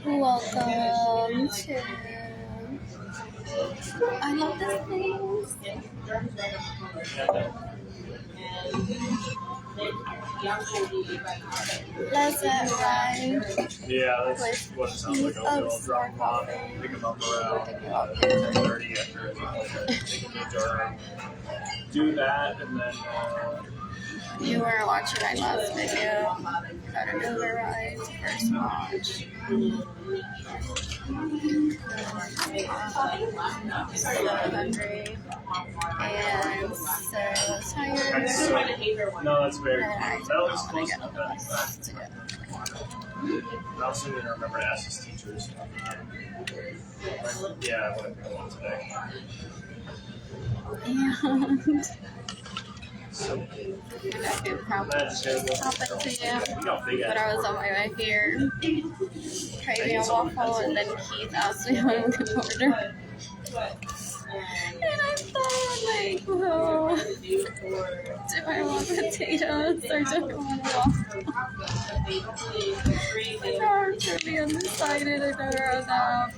Welcome to I love this place. Pleasant ride Yeah, that's with what it sounds like. Keith I'll of drop them off, Coffee. pick them up around 10:30 after take them to Durham. Do that, and then You were watching my last video. Got an Uber ride, first watch. So hungry and so tired. no, that's very. And I That don't was know close when I enough. get on the bus to get. I also need to remember to ask his teachers. Yeah, I want to go on today. And So, I could probably pop it to you. But I was on my way here, craving a waffle, and then Keith asked me what I could order. And I thought, like, well, do I want potatoes or do I want a waffle? I was really undecided. I never had that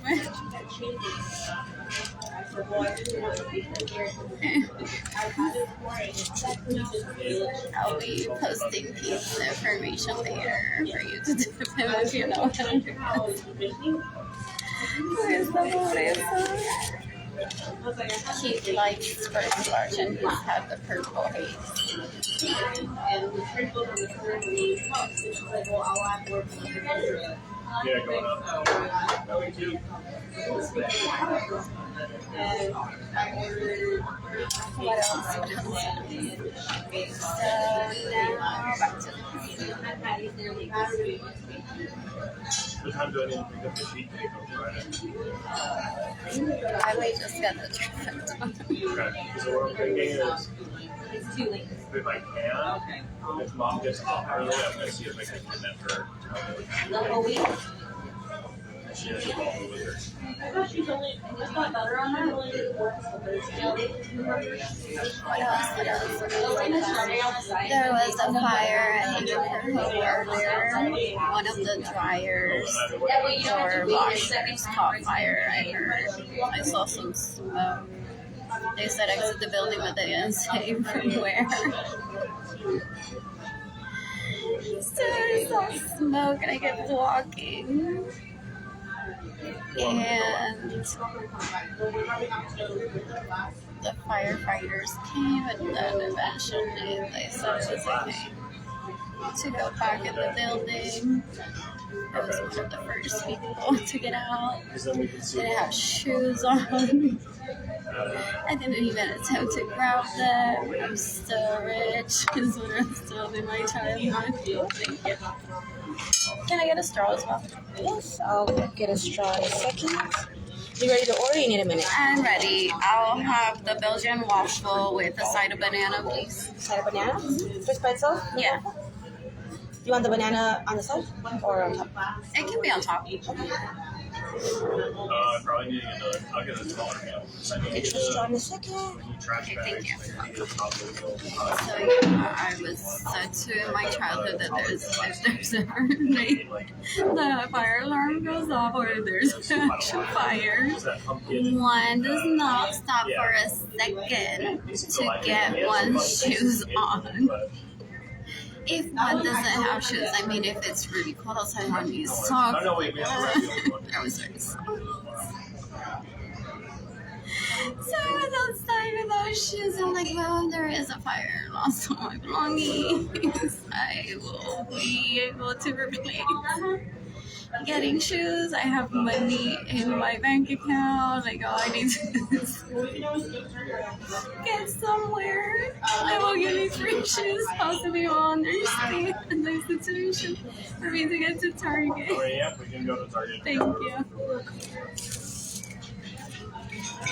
I'll be posting Keith's information later for you to dip him if you know him. Where's the Moresa? Keith likes first large and he's had the purple haze. yeah, going up. Going to. What else? So now back to What time do I need to pick up the sheet tape on Friday? I may just get the traffic done. Okay. So what I'm thinking is, It's too late. if I can, if mom gets off early, I'm going to see if I can kidnap her. The whole week. She has a ball with her. I thought she's only, it's got butter on her, only did work for What else? There was a fire at Neighborhood earlier. One of the dryers or washers caught fire, I heard. I saw some smoke. They said exit the building, but they didn't say from where. So I saw smoke and I kept walking. And the firefighters came, and then eventually they said it was okay to go back in the building. I was one of the first people to get out. Didn't have shoes on. I didn't even attempt to grab them. I'm still rich, is what I'm still in my childhood. Thank you. Can I get a straw as well? Yes, I'll get a straw in a second. You ready to order? You need a minute. I'm ready. I'll have the Belgian waffle with a side of banana, please. Side of banana? Just by itself? Yeah, You want the banana on the side or on top? it can be on top. I probably need to get another. I'll get a smaller meal. I need Get to your straw get in a second. trash Okay, thank bags. you. I need to get a top of the meal. So yeah, I was said to in my childhood that if there's ever the fire alarm goes off or there's an actual fire, Is that pumpkin? one does not stop for a second to get one's shoes on. If one doesn't have shoes, I mean, if it's really cold outside, one needs socks. Oh, no, wait, we have to wrap the other one. I was very sorry. So I was outside without shoes. I'm like, well, there is a fire. I lost all my belongings. I will be able to replace getting shoes. I have money in my bank account. Like, all I need to do is get somewhere. They will give me free shoes. Possibly will understand the situation for me to get to Target. Oh, yeah, we can go to Target. Thank you.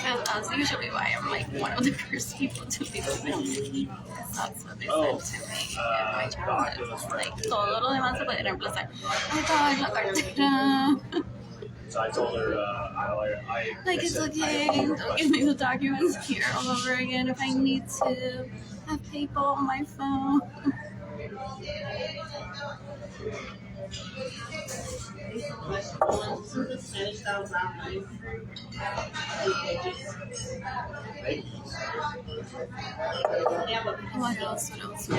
And that's usually why I'm like one of the first people to leave the building. That's what they said to me in my childhood. Like, todo lo demás se puede reemplazar. Ay, estaba la cartera. So I told her, Like, it's okay. Don't give me the documents here all over again if I need to have PayPal on my phone. What else? What else?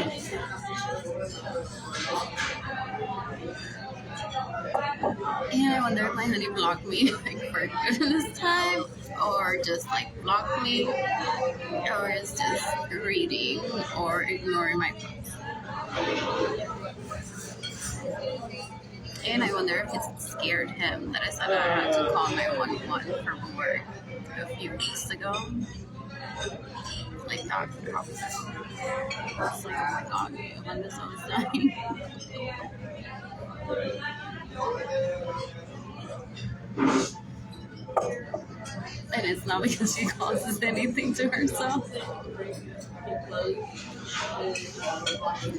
And I wonder if my honey blocked me like for good this time, or just like blocked me, or is just reading or ignoring my posts. And I wonder if it scared him that I said I had to call 911 from work a few weeks ago. Like that probably. I was like, oh my god, when this I was dying. And it's not because she causes anything to herself.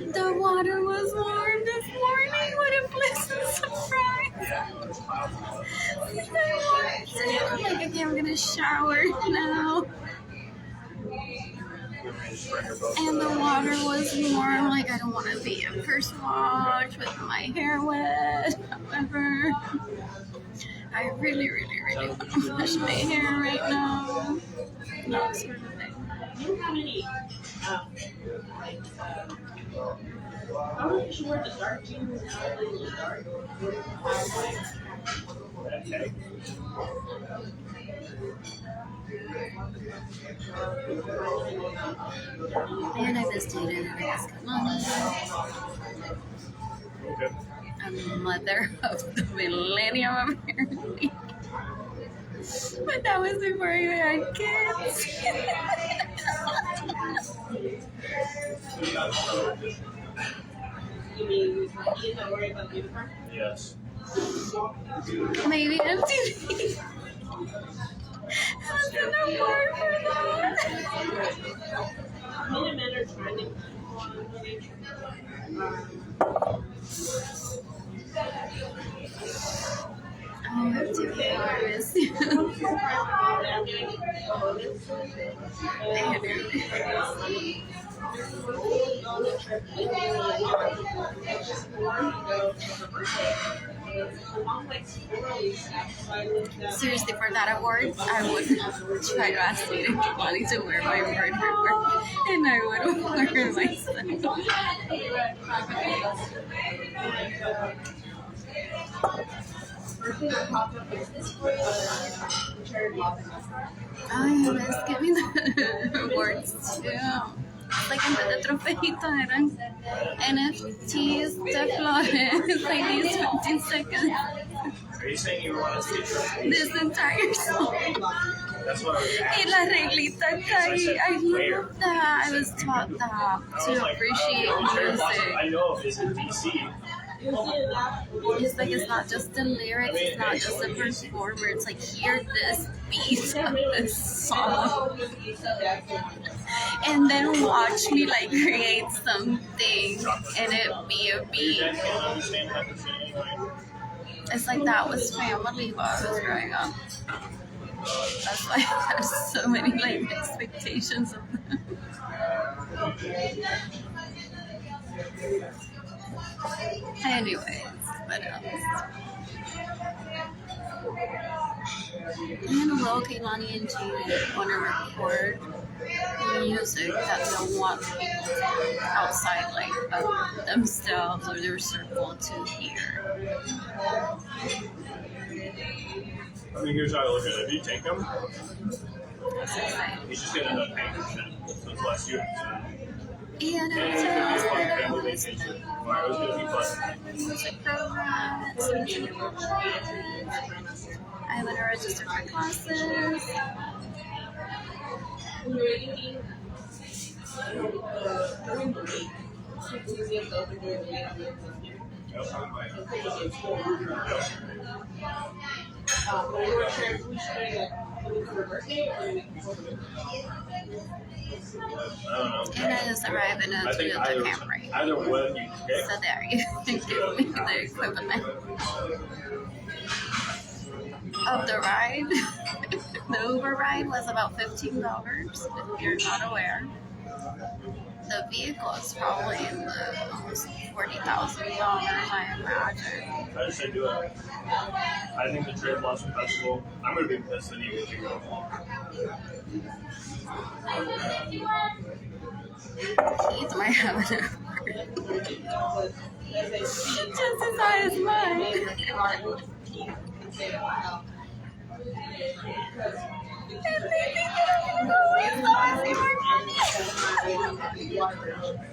The water was warm this morning. What a pleasant surprise. Like, okay, I'm gonna shower now. And the water was warm. Like, I don't want to be a first wash with my hair wet. However, I really want to wash my hair right now. That sort of thing. How many? I don't know if you wear the dark jeans now. The dark. Okay. And I just dated an ex-Kalani, Okay. a mother of the millennium apparently. But that was before I even had kids. You mean you didn't worry about the uniform? Yes. Maybe MTV has an award for that. Many men are trying to Oh, MTV, I miss you. Seriously, for that award, I would try to ask Nita Kalani to wear my word for word, and I would wear myself. Ay, ves que mi awards too. Like en vez de trofeito eran NFTs de flores, like these 15 seconds. Are you saying you want to see This entire song. That's what I was Y asking. la reglita caí. I love that. I was taught that I was to like, appreciate I music. know it's in DC. It's like it's not just the lyrics, it's not just the performer. It's like hear this beat of this song, and then watch me like create something, and it be a You beat. guys can't understand how to sing anyway. It's like that was family while I was growing up. That's why I have so many like expectations of them. Anyways, what else? And Will, Kehlani, and Jaden want to record music that they'll want people outside, like of themselves or their circle to hear. I mean, here's how I look at it. If you take him, That's exciting. he's just going to end up paying for shit. So it's less you. And And it's it's going to be a fun a family vacation. Tomorrow's going to be fun. music program. Some junior programs. I want to register for classes. I don't know. And I just arrived in a I think Toyota Camry. either one you pick. So there, you can give me the equivalent of the ride. The Uber ride was about $15 if you're not aware. the vehicle is probably in the almost $40,000, I imagine. I just say do it. I think the Trade Blossom Festival, I'm going to be pissed that you get to go. Keith might have an hour. Just as high as mine.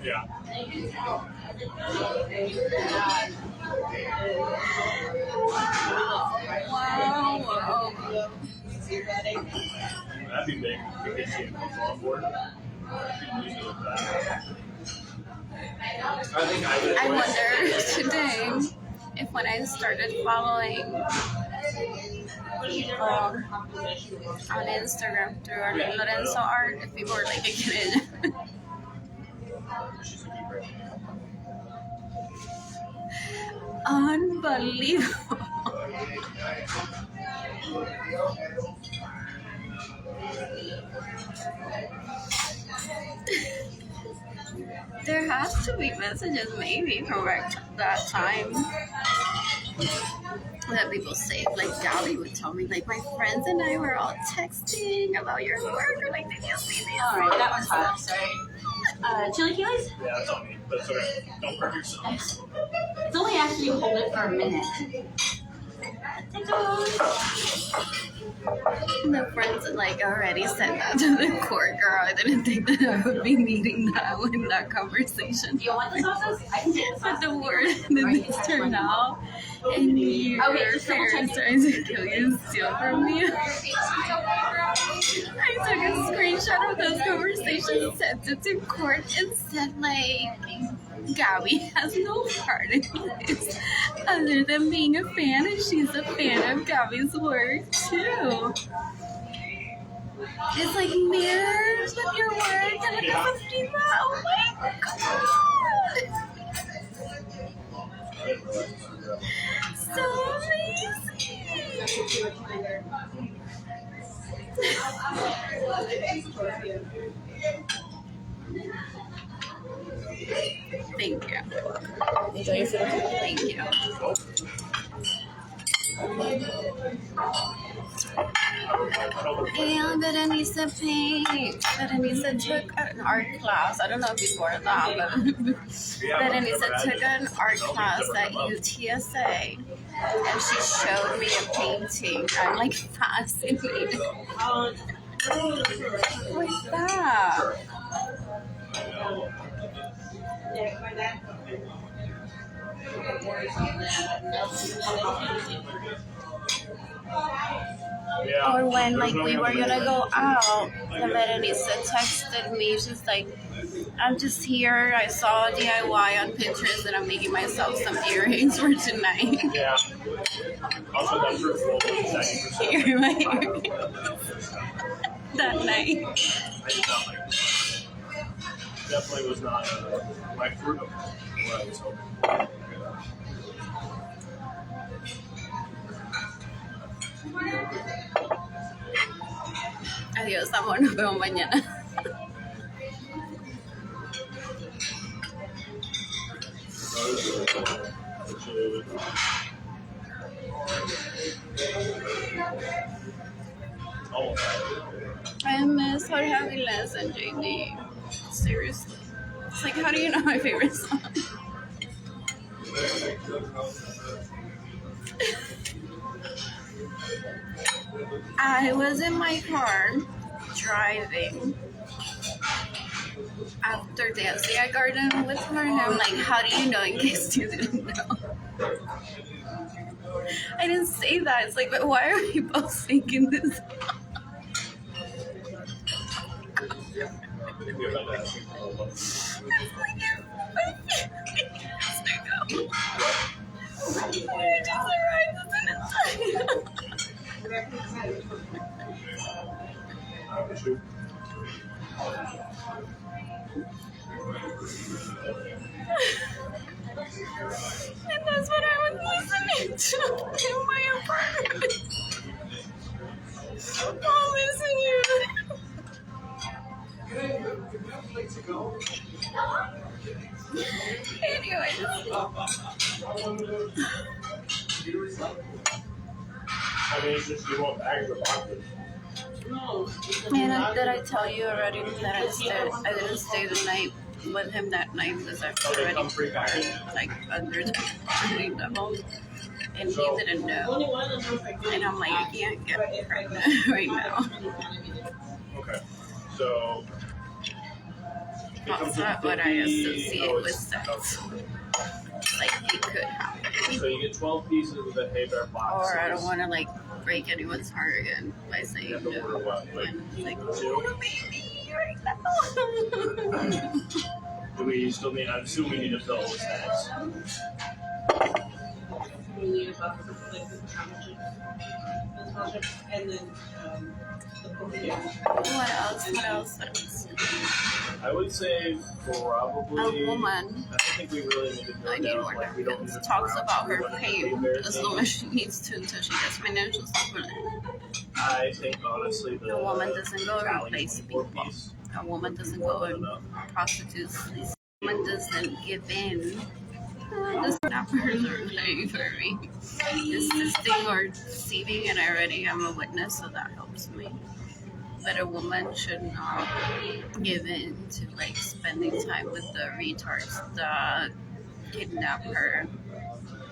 Yeah. Wow. That'd be big. We could see him on board. I think I wonder today if when I started following people on Instagram through our Lorenzo art, if people were like getting it. Unbelievable. There has to be messages maybe from that time that people say, like Gabby would tell me, like my friends and I were all texting about your work, or like, did you see this? Alright, that one's hot, sorry. Chili Kilis? Yeah, that's on me. But it's okay. Don't hurt yourself. It's only after you hold it for a minute. The friends like already said that to the court, girl. I didn't think that I would be needing that in that conversation. Do you want the sauces? I can get the But sauces. the word that this turned out, and your just double parents check. trying to kill you and steal from me. I took a screenshot of those conversations, sent it to court, and said like, Gabby has no part in this other than being a fan, and she's a fan of Gabby's work too. It's like mirrors with your work, and it doesn't do that. Oh my god! So amazing! Thank you. Enjoy your food. Thank you. And Berenice paint. Berenice took an art class. I don't know before that, but Berenice took an art class at UTSA, and she showed me a painting. I'm like fascinated. What's that? Yeah. Or when like we were gonna go out, and Berenice texted me. She's like, "I'm just here. I saw a DIY on Pinterest, and I'm making myself some earrings for tonight." Yeah. Also, that fruit roll was 90%. Here, my earrings. That night. I did not like it. Definitely was not my fruit of what I was hoping. Adiós, amor. Nos vemos mañana. I miss Jorge Aguilera and JD. Seriously. It's like, how do you know my favorite song? I was in my car driving after dancing at Garden with her, and I'm like, how do you know, in case you didn't know? I didn't say that. It's like, but why are we both singing this? And that's what I was listening to in my apartment. Oh, listen, you. Anyways, I mean, it's just you won't bag the boxes. No. and did I tell you already that I didn't stay the night with him that night because I was Oh, they already come pre-packaged? like under the level, and he didn't know. Only one of them like And I'm like, I can't get pregnant right now. Okay. So. That's not what I associate with sex. Like it could happen. So you get 12 pieces of the Hay Bear boxes. Or I don't want to like break anyone's heart again by saying You have to order no. what? Like, And like, two? oh baby, right now. Do we still need? I assume we need to fill it with snacks. we need about like the sponsorship, and then the cookie. What else? What else? What else? I would say probably. A woman. I don't think we really need to go I need down. more Like, we don't need napkins. to Talks round about to her what the pain Hay Bear as thing. long as she needs to until she gets financial support. I think honestly the A woman doesn't go and Cali replace 24 people. piece A woman doesn't more go than and enough. prostitutes. A woman doesn't give in. This snappers are playing for me. Assisting or deceiving, and I already am a witness, so that helps me. But a woman should not give in to like spending time with the retards that kidnap her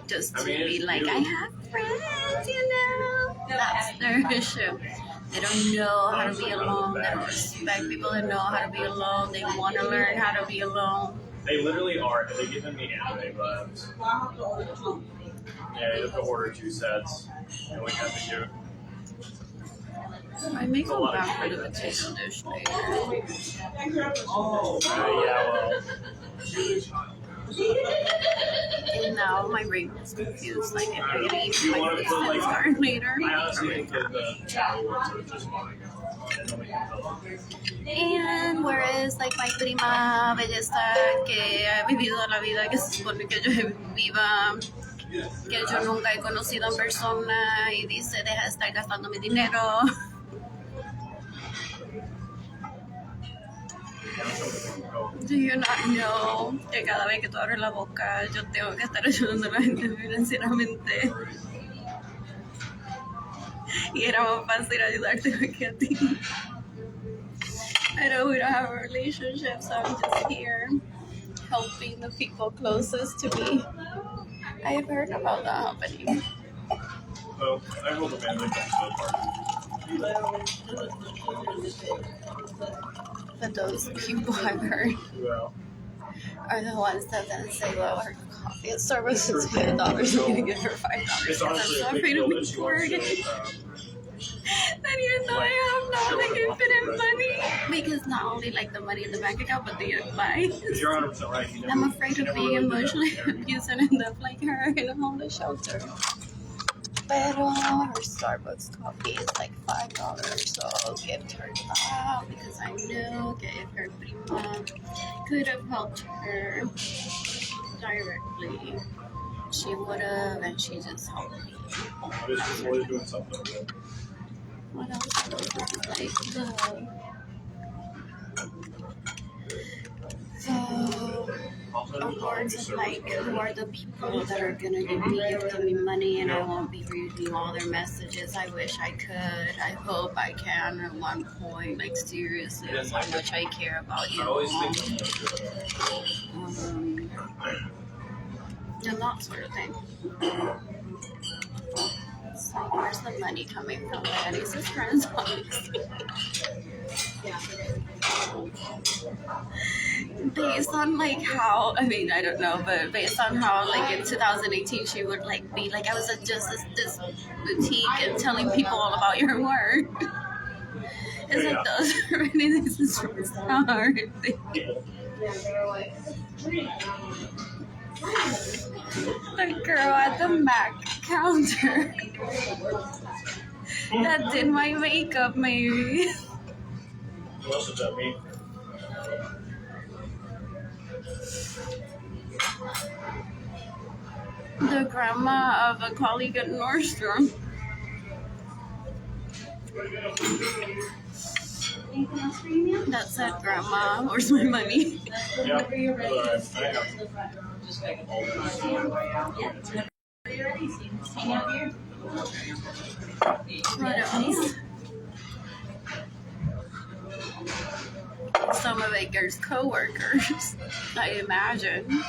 just to I mean, be it's like, you. I have friends, you know. That's their issue. They don't know how to be alone. They don't respect people that know how to be alone. They want to learn how to be alone. They literally are. They giving me anime vibes. Yeah, you have to order 2 sets, and we have to give. I make them back for the potato dish later. Yeah, well, And now my brain is confused. Like, if I'm gonna eat You my wanna put, like, card later. I honestly think that the Cali ones are just fine. And then we can fill them. And whereas, like, my prima belleza que ha vivido la vida que se supone que yo viva, que yo nunca he conocido en persona y dice, deja de estar gastando mi dinero. Do you not know que cada vez que tú abres la boca yo tengo que estar ayudando a la gente financieramente? Y era más fácil ayudarte que a ti. I know we don't have a relationship, so I'm just here helping the people closest to me. I have heard about that happening. Well, I hope Amanda comes to the party. But those people I've heard Well, are the ones that then say, well, her coffee at Starbucks is $200 and I'm going to give her $5. it's I'm honestly so a big afraid deal of that being she poor wants again. to. Then even though I have not like infinite money, because not only like the money in the bank account, but the advice. You're 100% right. You never, I'm afraid you of never being really did that. emotionally abused and end up like her in a homeless shelter. Pero her Starbucks coffee is like $5, so I'll give her that because I know that if her prima could have helped her directly, she would have, and she just helped me. Obviously, Floyd's doing something good. What else was like the awards of like who are the people that are gonna give me money and I won't be reading all their messages. I wish I could. I hope I can at one point. Like seriously, that's how much I care about you. I always think of And that sort of thing. So where's the money coming from? Daddy's his friends, obviously. Based on like how, I mean, I don't know, but based on how like in 2018 she would like be like, I was at just this boutique and telling people all about your work. It's like those really this is hard. The girl at the Mac counter that did my makeup, maybe. what else does that mean? The grandma of a colleague at Nordstrom. that said, "Grandma, where's my money?" Yeah, but I have all What else? Some of Edgar's co-workers, I imagine.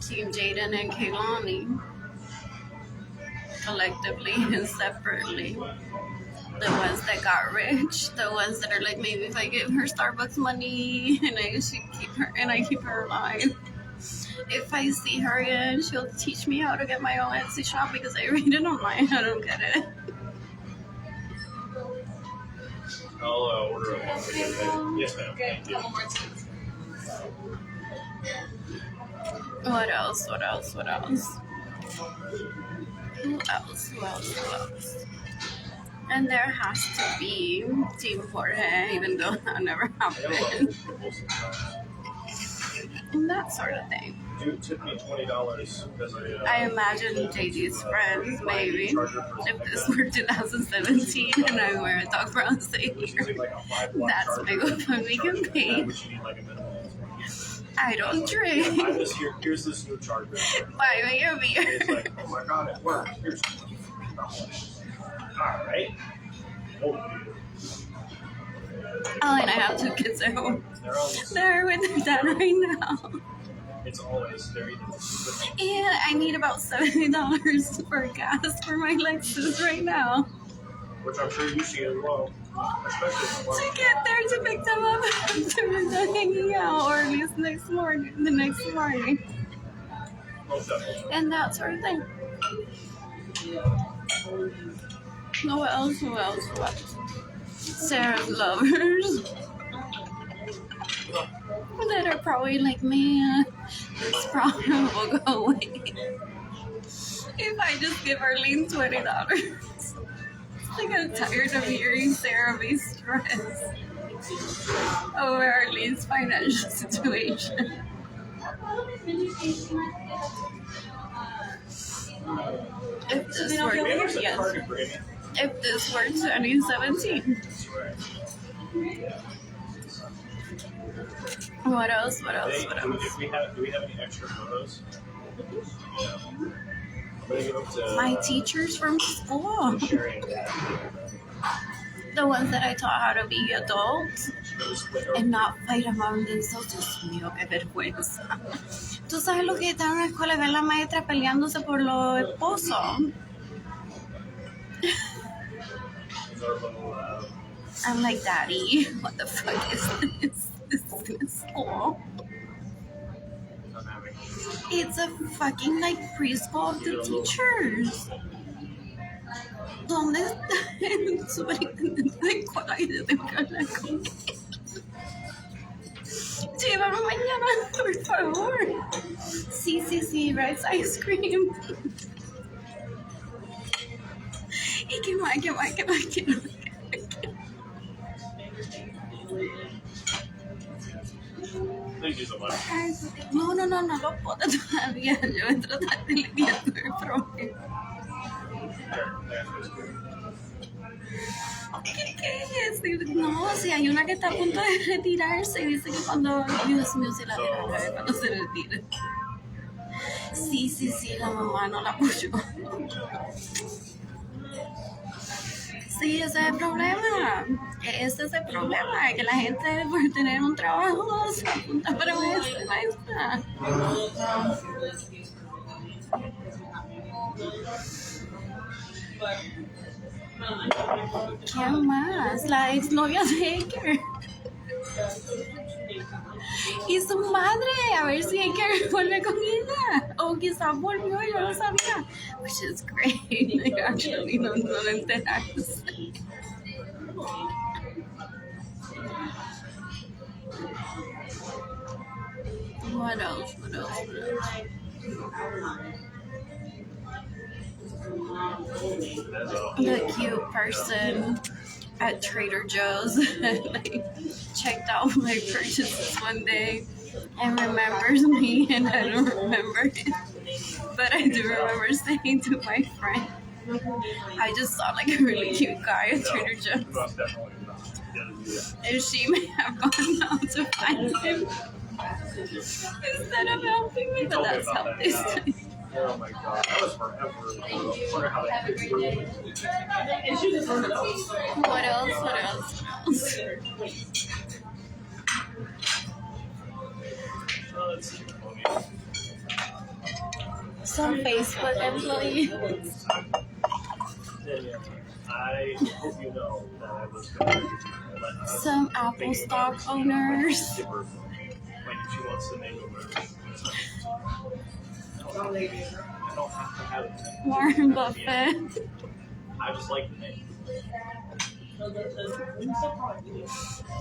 Team Jaden and Kaylani, collectively and separately. The ones that got rich, the ones that are like, maybe if I give her Starbucks money and I should keep her and I keep her alive. If I see her again, she'll teach me how to get my own Etsy shop because I read it online. I don't get it. I'll order a one for you. Yes, ma'am. Thank you. What else? What else? What else? Who else? Who else? Who else? And there has to be Team Jorge, even though that never happened. And that sort of thing. You tip me $20 because I imagine JD's friends, maybe, if this were 2017 and I wear a Doc Brown Savior, that's my GoFundMe campaign. I don't drink. Here's this new charger. Buy me a beer. It's like, oh my god, it works. Here's $20. Alright. Oh, and I have 2 kids at home. They're with their dad right now. It's always very difficult. And I need about $70 for gas for my Lexus right now. Which I'm sure you see as well. Especially To get there to pick them up after we're done hanging out, or at least the next morning. most definitely. And that sort of thing. What else? Who else? What? Sarah's lovers. That are probably like, man, this problem will go away if I just give Arlene $20. Like, I'm tired of hearing Sarah be stressed over Arlene's financial situation. If this were, yes, if this were 2017. What else? What else? What else? Do we have any extra photos? I'm gonna give them to My teachers from school. Sherry and Dad. The ones that I taught how to be adults and not fight among themselves. Dios mío, qué vergüenza. ¿Tú sabes lo que está en la escuela? Ver la maestra peleándose por los esposos. I'm like, Daddy, what the fuck is this? This is in school. It's a fucking like preschool of the teachers. ¿Dónde está el superintendente de escuela y yo tengo que hablar con él? Llévame mañana, por favor. Sí, Rice Ice Cream. ¿Y qué más? Thank you so much. No lo puedo todavía. Yo voy a tratar de lidiar con el problema. ¿Qué es? No, si hay una que está a punto de retirarse y dice que cuando, Dios mío, se la deja cuando se retire. Sí, la mamá no la apoyó. Sí, ese es el problema. Ese es el problema, que la gente por tener un trabajo se apunta para maestra. ¿Qué más? La exnovia de Edgar. Y su madre, a ver si Edgar vuelve con ella. O quizás volvió y yo no sabía. Which is great. Like, actually, no enterarse. What else? The cute person at Trader Joe's like checked out my purchases one day and remembers me and I don't remember it. But I do remember saying to my friend, I just saw like a really cute guy at Trader Joe's. Most definitely not. You gotta do that. And she may have gone out to find him instead of helping me, but Told me that's about how that, they yeah. say. Oh my god, that was forever ago. I wonder how that fits through. And she just wanted to know. What else? What else? What else? Oh, that's cute. Some Facebook employees. Danielle, I hope you know that I was going to let Some Apple stock owners. give her, like, she wants to name a word. I don't have to have it. Warren Buffett. I just like the name.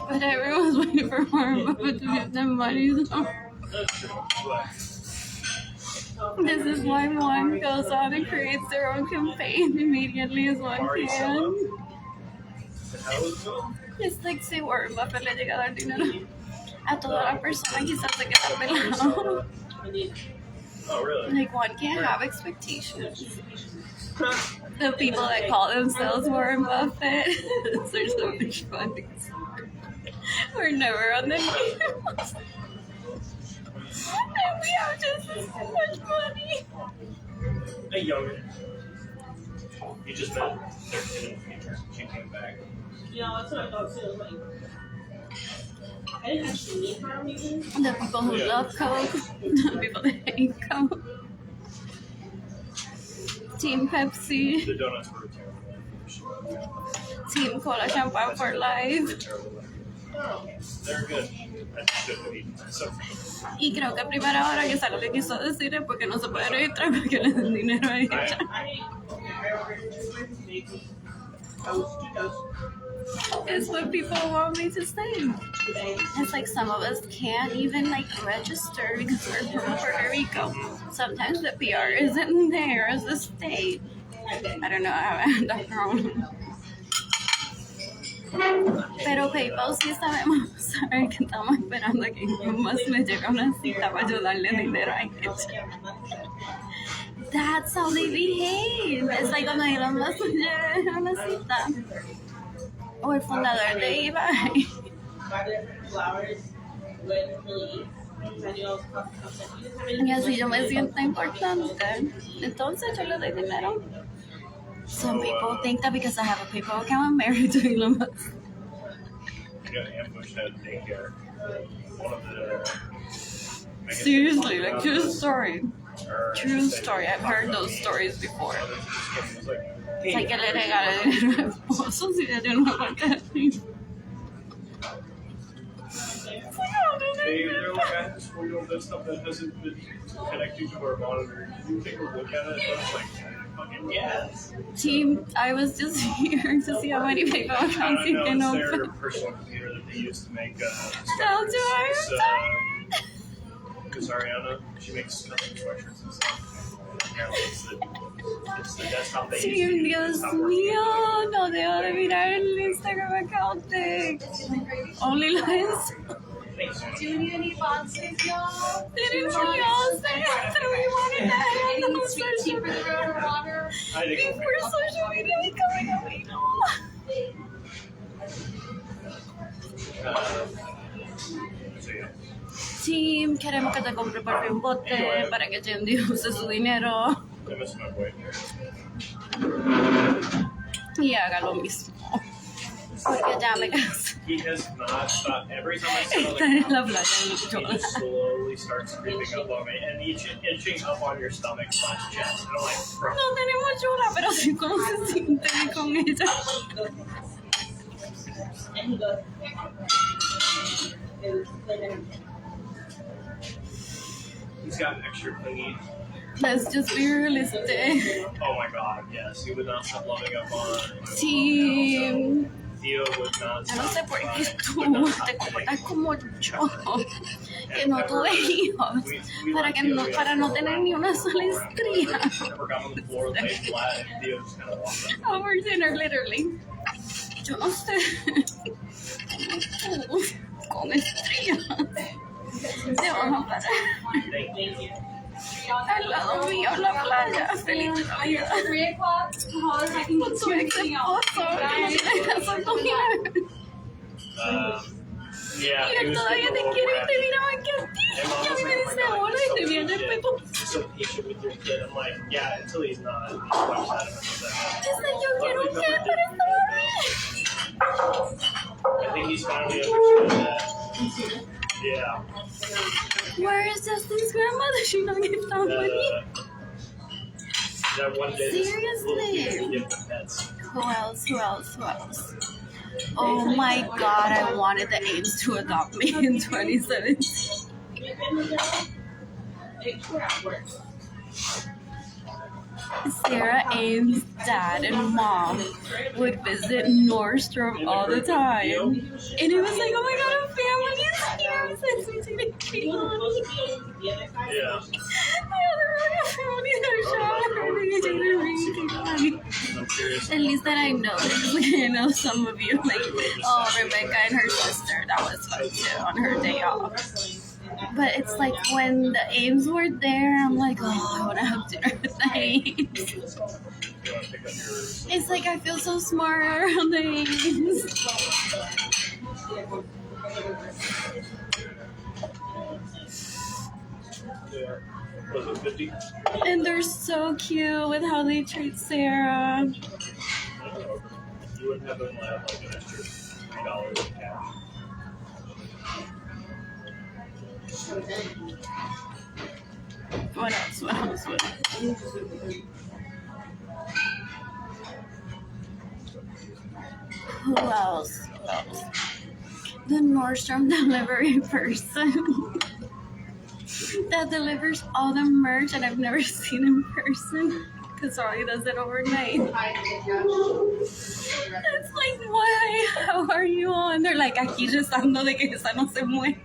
But everyone's waiting for Warren Buffett to get them money. So That's true. But this is why one goes on and creates their own campaign immediately as one Ari can. Sella, the hell is it? Es like si Warren Buffett le llega a dar dinero a toda la persona, quizás se queda Ari pelado. Sella. Oh, really? Like one can't have expectations. The people that call themselves Warren Buffett, they're so much fun. We're never on the news. And we have just so much money. Hey, young. You just met their kid in the future. She came back. Yeah, that's what I thought too. Like, I didn't actually meet her maybe. The people who love Coke, the people that hate Coke. Team Pepsi, The donuts were terrible. Team Cola Champagne for life. They're good. I just couldn't eat them. So, Y creo que primero ahora que sale lo que quiso decir es porque no se puede registrar porque le den dinero a ella. It's what people want me to say. It's like some of us can't even like register because we're from Puerto Rico. Sometimes the PR isn't there as a state. I don't know how that's wrong. Pero PayPal sí sabemos saber que estamos esperando a que Elon Musk le llegue una cita para ayudarle dinero a ella. That's how they behave. Es like cuando Elon Musk le llega una cita. O el fundador de eBay. Y así yo me siento importante. Entonces yo le doy dinero. Some people think that because I have a PayPal account, I'm married to Elon Musk. I got ambushed at daycare. One of the. Seriously, like true story. or True story. I've heard those stories before. It was like, Es que le regala dinero al esposo si ella no aguanta así. they're like, I have this 4-year-old that stuff that hasn't been connected to our monitor. Can you take a look at it? And I was like, fucking yes. Team, I was just here to see how many PayPal I accounts don't you know, can it's their open. personal computer that they use to make Don't do it. Because Ariana, she makes custom sweatshirts and stuff. Apparently it's the desktop they use to Team, use. Dios It's not working. mío, no dejo de mirar el Instagram account de OnlyLines. Thanks. Do you need any boxes, y'all? Didn't y'all say after we wanted that? Any sweet tea for the road or water? I think Before social media becoming a week. So yeah. Team, queremos que te compre por fin un bote para que Jendy use su dinero I missed my way. y haga lo mismo. Porque ya me cansé. He has not stopped. Every time I sit on Estar en the la couch, playa he mucho. just slowly starts creeping up on me and inching up on your stomach / chest. And I'm like, bro. No tenemos chula, pero sí cómo se siente con ella. And he goes, He's got extra clingy. Let's just be realistic. Oh my god, yes. He would not stop loving up on. Team, Theo would not yo no stop. sé por qué tú te comportas como yo, que no tuve hijos, para no tener ni una sola estría. Never got on the floor, laid flat, and Theo just kind of walked up. Over dinner, literally. Yo no sé cómo tú con estrías te van a parar. Thank you. Al lado mío en la playa, feliz de Navidad. 3 o'clock. Oh, it's like Con su ex esposo, que no se casó con él. Yeah. Y él todavía te quiere y te mira más que a ti. Y a mí me dice hola y te viene el respeto. So patient with your kid. I'm like, yeah, until he's not. He's much out of it. Dice, yo quiero un qué para esta mami. I think he's finally understood that. Yeah. Where is Justin's grandmother? She don't give that money. That one day. Seriously? Give the pets. Who else? Oh my god, I wanted the Ames to adopt me in 2017. Sarah Ames' dad and mom would visit Nordstrom all the time. And it was like, oh my god, a family is here since we didn't keep money. Yeah. I'm curious. At least that I know. I know some of you, like, oh, Rebecca and her sister, that was fun too on her day off. But it's like when the Ames were there, I'm like, oh, I want to have dinner with the Ames. It's like I feel so smart around the Ames. Yeah. Was it 50? And they're so cute with how they treat Sarah. You wouldn't have them like an extra $3 in cash. What else? Who else? The Nordstrom delivery person that delivers all the merch, and I've never seen in person because Ollie does it overnight. It's like, why? How are you on? They're like, aquí rezando de que esa no se muera.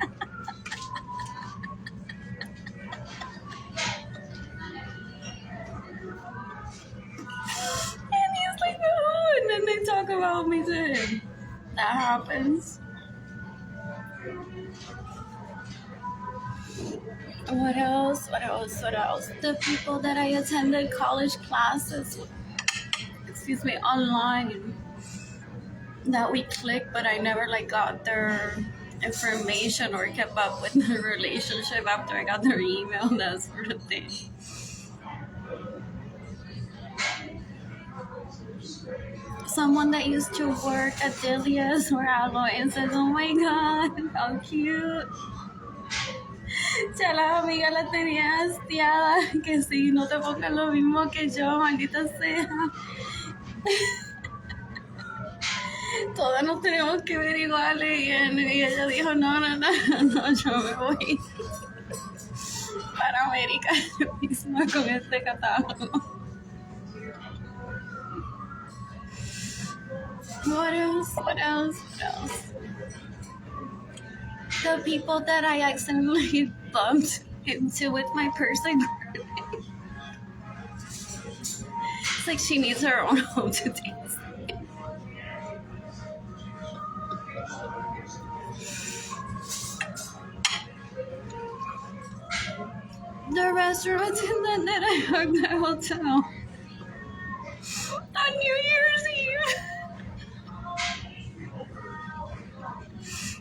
And he's like, oh, and then they talk about me to him. That happens. What else? The people that I attended college classes, online, that we clicked, but I never got their information or kept up with the relationship after I got their email, that sort of thing. Someone that used to work at Delia's or Alloy and says, oh my god, how cute. Ya la amiga la tenía hastiada, que si no te pongas lo mismo que yo, maldita sea. Todas nos tenemos que ver iguales y ella dijo, no, yo me voy para América yo misma con este catálogo. What else? The people that I accidentally bumped into with my person. It's like she needs her own home to dance. The restaurant attendant that I hugged at the hotel on New Year's Eve.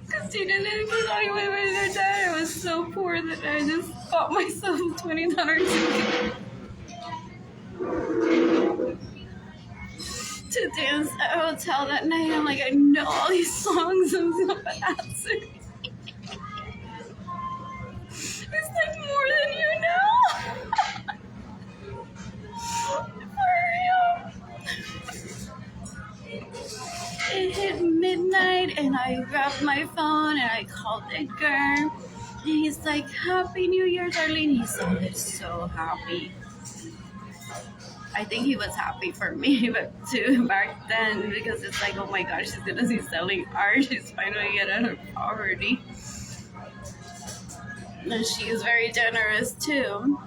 Because she didn't thought he would have been their dad. I was so poor that I just bought myself a $20 ticket to dance at a hotel that night. I'm like, I know all these songs. I'm so badass. It's like more than you know. For real. It hit midnight and I grabbed my phone and I called Edgar. And he's like, Happy New Year, Darlene. He sounded so happy. I think he was happy for me, but too back then, because it's like, oh my gosh, she's gonna be selling art. She's finally getting her poverty. And she is very generous too.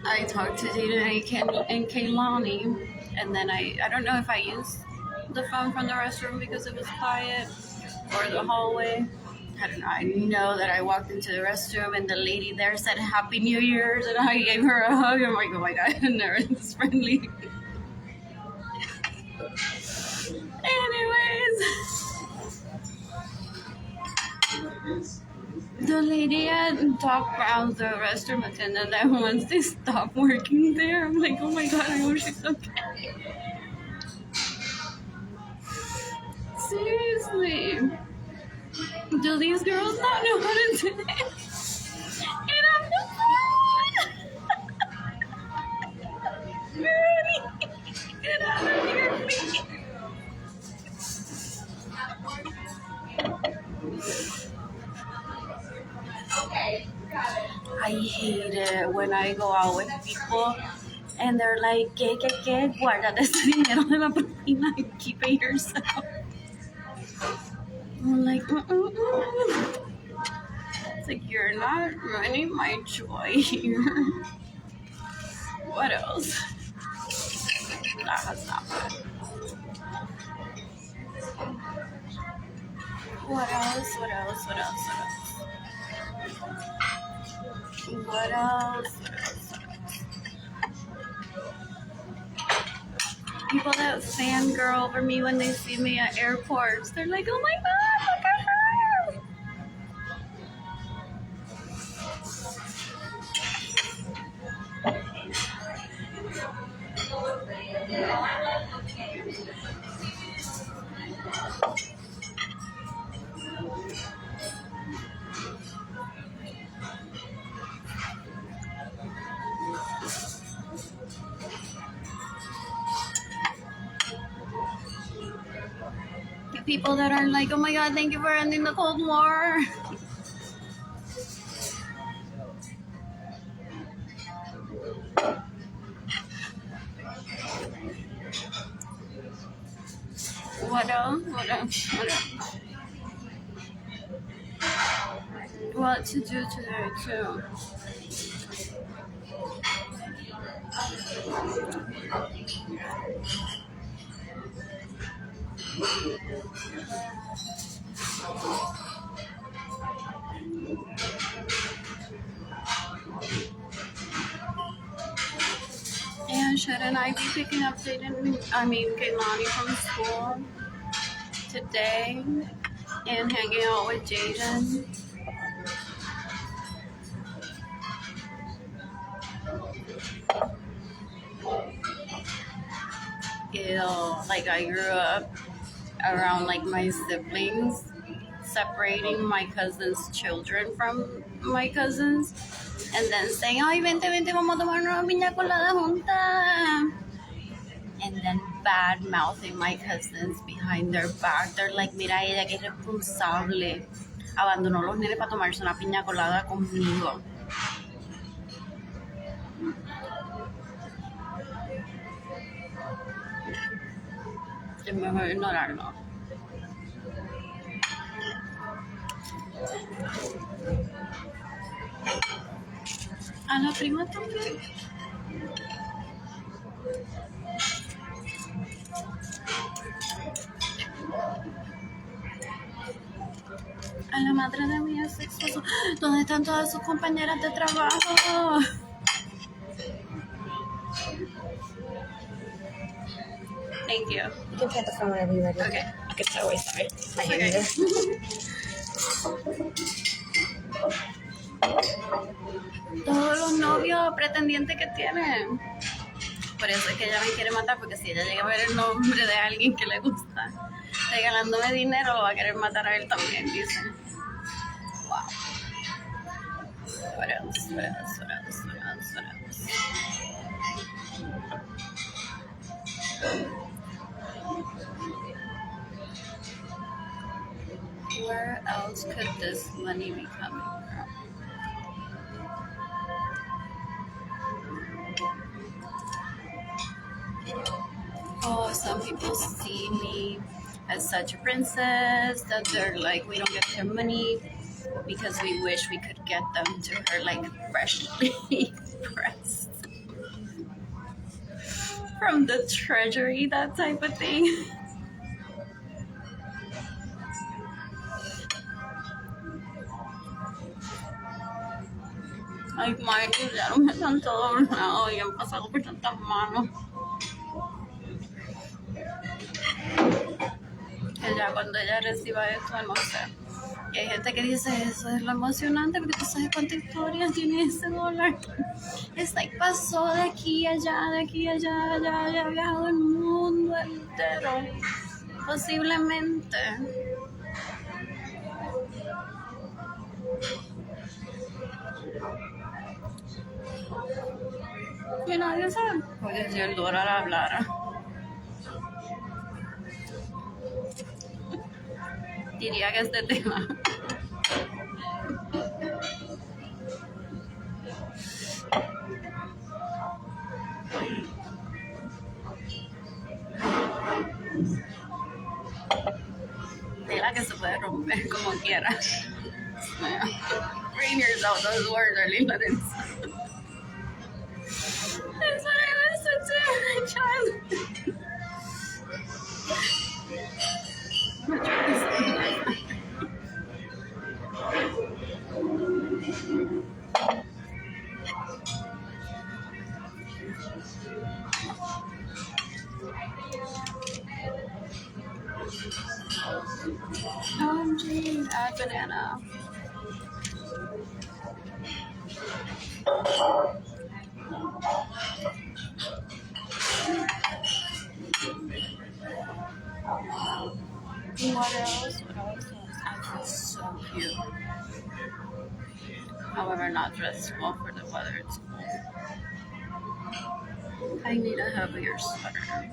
I talked to Dina and Kaylani, and then I don't know if I used the phone from the restroom because it was quiet, or the hallway. I don't know. I know that I walked into the restroom and the lady there said Happy New Year's and I gave her a hug. I'm like, oh my god, never this friendly. Anyways, the lady talked about the restroom attendant that once they stopped working there, I'm like, oh my god, I hope she's okay. Seriously. Do these girls not know how to do this? And I'm just really, get out of here, please. I hate it when I go out with people and they're like, ¿qué? Guárdate ese dinero de la propina and keep it yourself. I'm like, It's like, you're not ruining my joy here. What else? That's not good. What else? People that fangirl over me when they see me at airports. They're like, oh my god, look at her. People that are like, oh my god, thank you for ending the Cold War. What else? What to do today too? And shouldn't I be picking up Kaylani from school today and hanging out with Jaden? Ew, like I grew up around like my siblings, separating my cousin's children from my cousins, and then saying, ay, vente, vamos a tomar una piña colada junta. And then bad mouthing my cousins behind their back. They're like, mira, ella que es responsable. Abandonó los nenes para tomarse una piña colada conmigo. Es mejor ignorarlo. A la prima también. A la madre de mi ex esposo. ¿Dónde están todas sus compañeras de trabajo? Thank you. You can plant the phone whenever you're ready. Okay. I can start away, sorry. My hand Okay. there. Todos los novios pretendientes que tienen. Por eso es que ella me quiere matar, porque si ella llega a ver el nombre de alguien que le gusta regalándome dinero, lo va a querer matar a él también, dice. Wow. What else? Where else could this money be coming from? Oh, some people see me as such a princess that they're like, we don't get their money because we wish we could get them to her like freshly pressed from the treasury, that type of thing. Ay, madre, que ya no me están todos doblados y han pasado por tantas manos. Que ya cuando ella reciba esto, no sé. Y hay gente que dice, eso es lo emocionante, porque tú sabes cuántas historias tiene ese dólar. Es like, pasó de aquí a allá, ha viajado el mundo entero. Posiblemente. Y nadie sabe. Oye, si el dólar hablara. Diría que este tema. Tela que se puede romper como quiera. Bring yourself, those words are limits. That's what I listened to as a child. OMG, add banana. What else? I feel so cute. However, not dressed well for the weather. It's cold. I need a heavier sweater.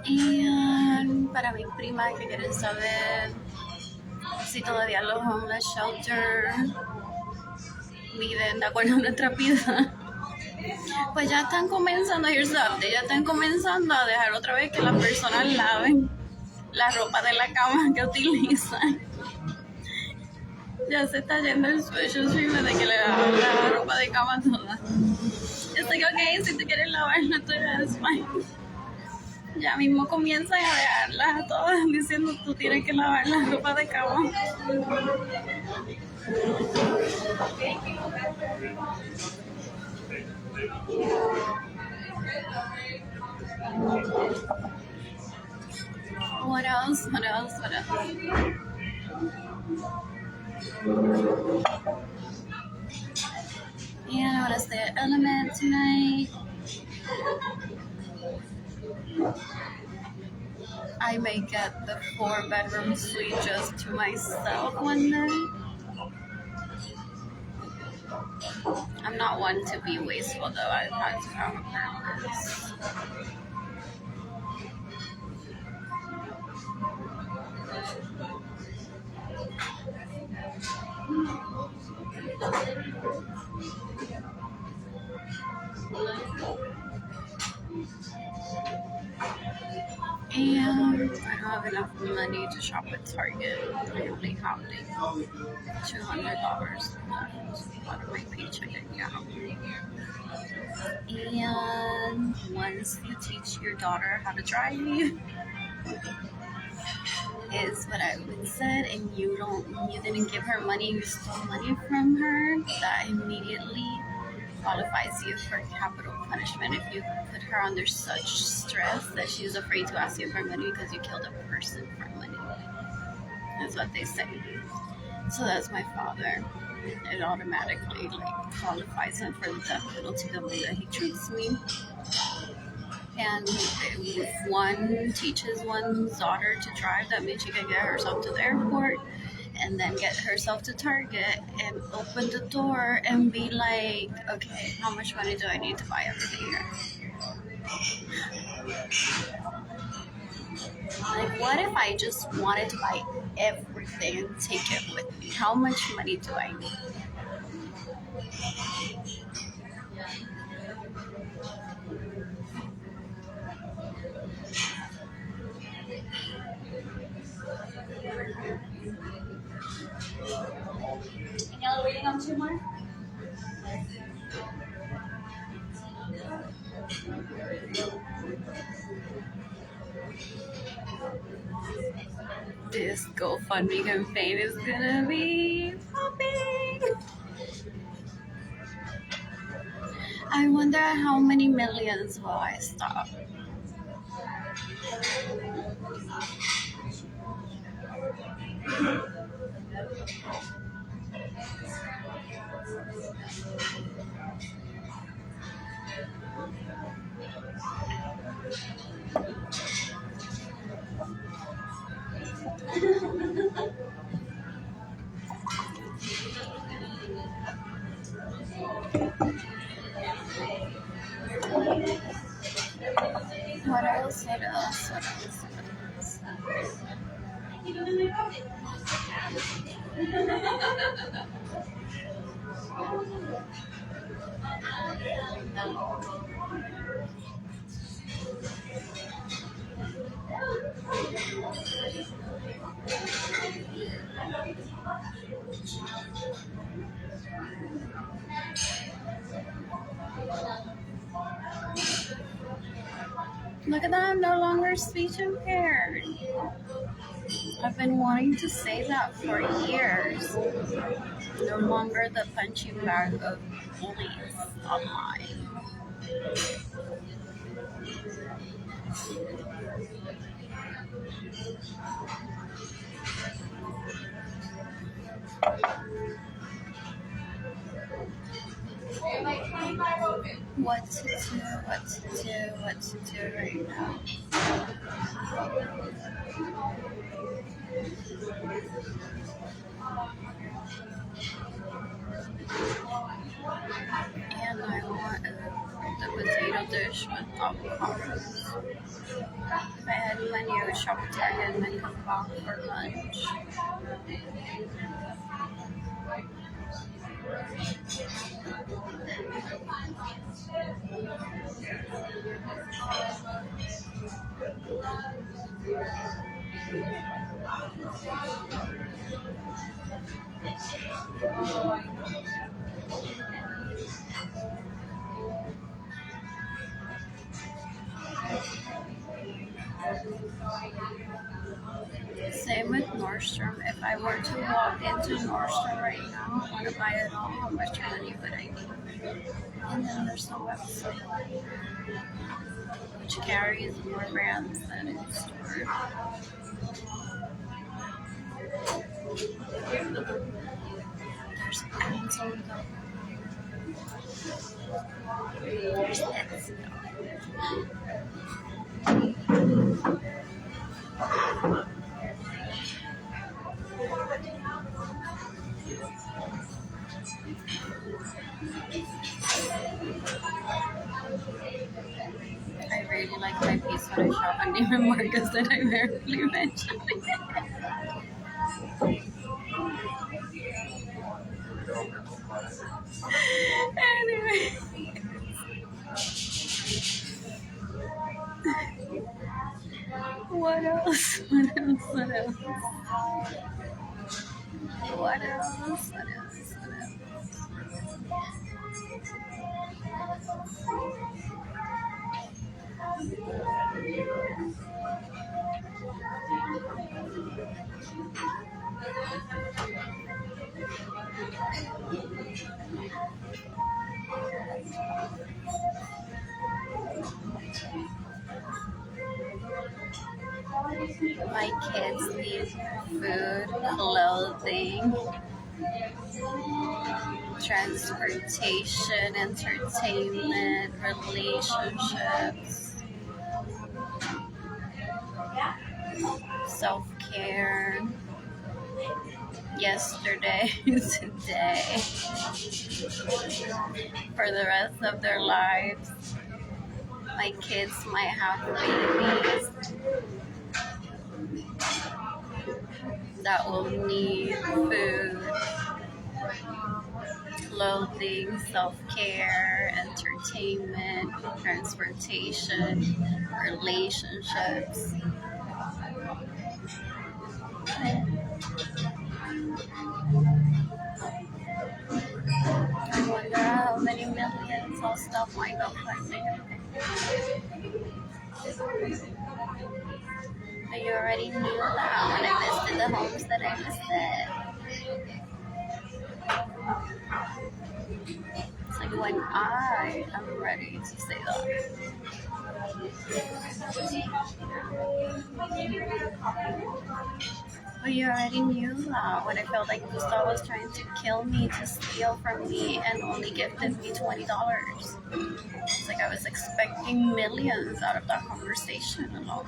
Y para mi prima que quieren saber si todavía los homeless shelter viven de acuerdo a nuestra vida, pues ya están comenzando, here's the update, ya están comenzando a dejar otra vez que las personas laven la ropa de la cama que utilizan. Ya se está yendo el special stream de que le lavan la ropa de cama toda. Estoy ok, si tú quieres lavarla toda, es fine. Ya mismo comienzan a dejarlas todas diciendo tú tienes que lavar la ropa de cama. What else? What else? What else? Yeah, I want to stay at Element tonight. I may get the 4-bedroom suite just to myself one day. I'm not one to be wasteful though, I've had to have a purpose. And I don't have enough money to shop at Target. I only have like $200 left out of my paycheck account. And once you teach your daughter how to drive, is what I would said, and you didn't give her money, you stole money from her, that immediately qualifies you for capital punishment if you put her under such stress that she's afraid to ask you for money because you killed a person for money. That's what they say. So that's my father. It automatically qualifies him for the death penalty the way that he treats me. And if one teaches one's daughter to drive, that means she can get herself to the airport and then get herself to Target and open the door and be like, okay, how much money do I need to buy everything here? Like, what if I just wanted to buy everything and take it with me? How much money do I need? And y'all are waiting on 2 more? This GoFundMe campaign is gonna be popping. I wonder how many millions will I stop. What else? What else? What else? Look at that, I'm no longer speech impaired. I've been wanting to say that for years. No longer the punching bag of bullies online. What to do right now. And I want the potato dish with avocados. If I had plenty, I would shop at Target and then come back for lunch. Same with Nordstrom. If I were to walk into Nordstrom right now, I want to buy it all. How much money would I need? And then there's the website, which carries more brands than in store. There's Amazon. There's Etsy. I really like my piece when I shop on Neiman Marcus that I barely mentioned. Anyway. What else? What else? What else? What else? What else? My kids need food, clothing, transportation, entertainment, relationships, self-care. Yesterday, today, for the rest of their lives. My kids might have babies that will need food, clothing, self-care, entertainment, transportation, relationships. I wonder how many millions I'll stop my GoFundMe. But you already knew that when I missed the homes that I listed. It's like when I am ready to say that. But you already knew that when I felt like Gustav was trying to kill me, to steal from me, and only gifted me $20. It's like I was expecting millions out of that conversation alone.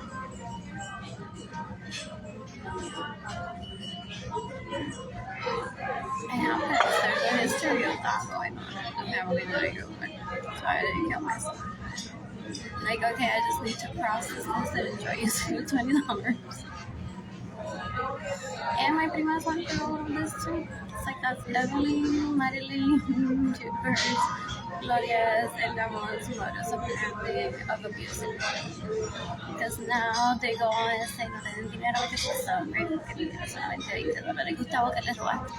I have this. There's a history of that going on in the family that I grew up in. So I didn't kill myself. Like, okay, I just need to process this and enjoy using the $20. And my primas went through all of this too. It's like that's Evelyn, Marilyn, Jupers, Gloria's, and Ramon's modus operandi of abusing women. Because now they go on and say, no le den dinero que Gustavo, right? Que le dieron solamente $20. Gustavo, que les robaste.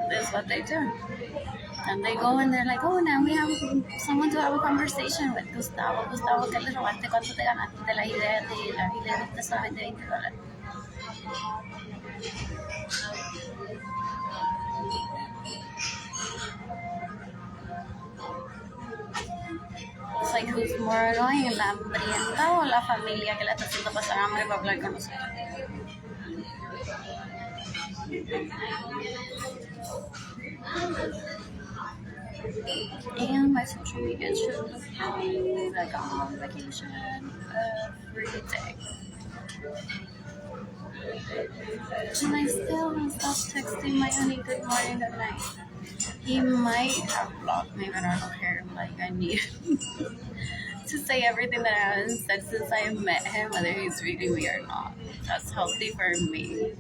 That's what they do. And they go and they're like, oh, now we have someone to have a conversation with Gustavo. Gustavo, ¿qué le robaste? ¿Cuánto te ganaste de las ideas de Hillary? Y le diste solamente $20. It's like, who's more annoying, la hambrienta o la familia que la está haciendo pasar hambre para hablar con nosotros? And my social media should look like I'm on vacation every day. And I still haven't stopped texting my honey good morning, good night. He might have blocked me, but I don't care. Like, I need to say everything that I haven't said since I met him, whether he's reading me or not. That's healthy for me.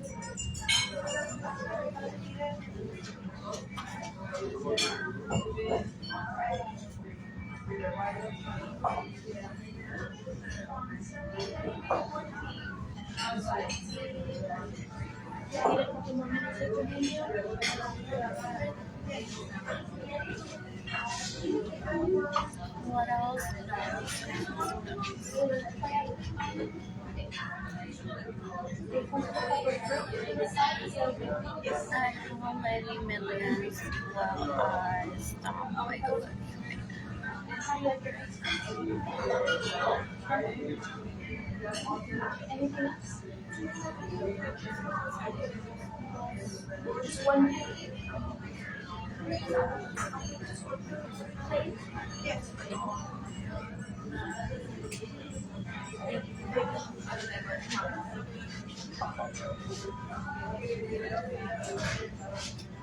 What else? How many millions will I stop my good?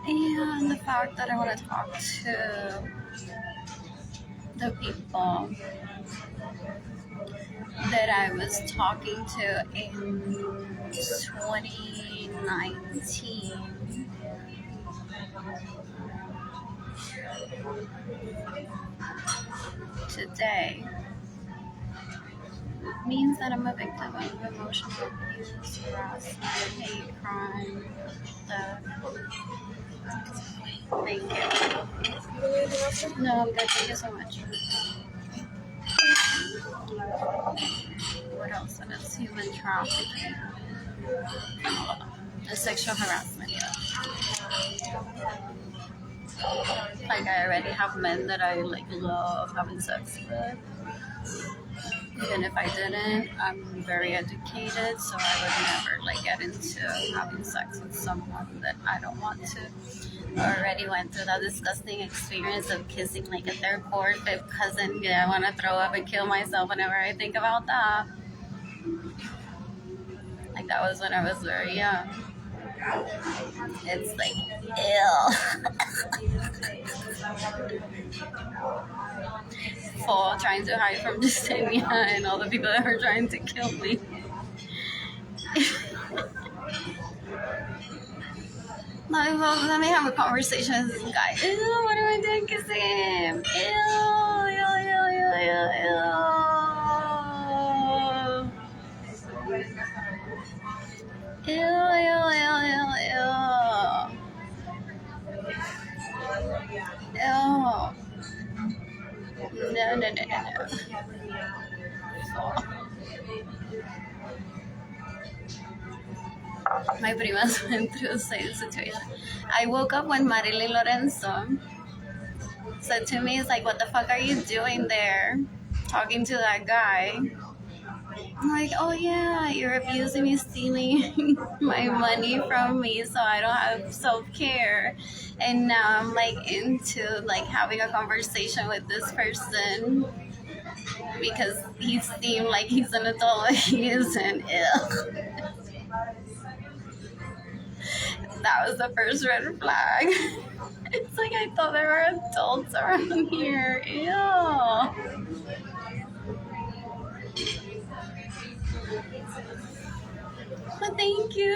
And the fact that I want to talk to the people that I was talking to in 2019 today means that I'm a victim of emotional abuse, harassment, hate crime, theft. Thank you. No, I'm good. Thank you so much. What else? What else? Human trafficking. The sexual harassment, yeah. Like, I already have men that I like love having sex with. Even if I didn't, I'm very educated, so I would never like get into having sex with someone that I don't want to. I already went through that disgusting experience of kissing like a third, fourth, fifth cousin. Yeah, I want to throw up and kill myself whenever I think about that. Like, that was when I was very young. It's like, ew. For trying to hide from Justinian and all the people that were trying to kill me. Let me have a conversation with this guy. Ew, what am I doing kissing him? Ew, ew, ew, ew, ew, ew. Ew, ew, ew, ew, ew. Ew. No. My primas went through the same situation. I woke up when Marilyn Lorenzo said to me, it's like, what the fuck are you doing there? Talking to that guy. I'm like, oh yeah, you're abusing me, stealing my money from me, so I don't have self-care. And now I'm like into like having a conversation with this person because he seemed like he's an adult, but he isn't. Ugh. That was the first red flag. It's like I thought there were adults around here. Ew. But thank you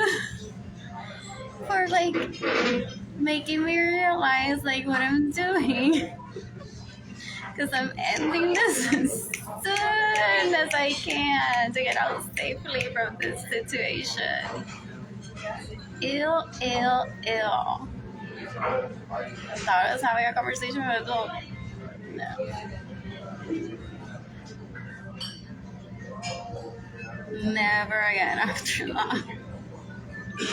for like making me realize like what I'm doing. Because I'm ending this as soon as I can to get out safely from this situation. Ew, ew, ew. I thought I was having a conversation with an adult. No. Never again after that.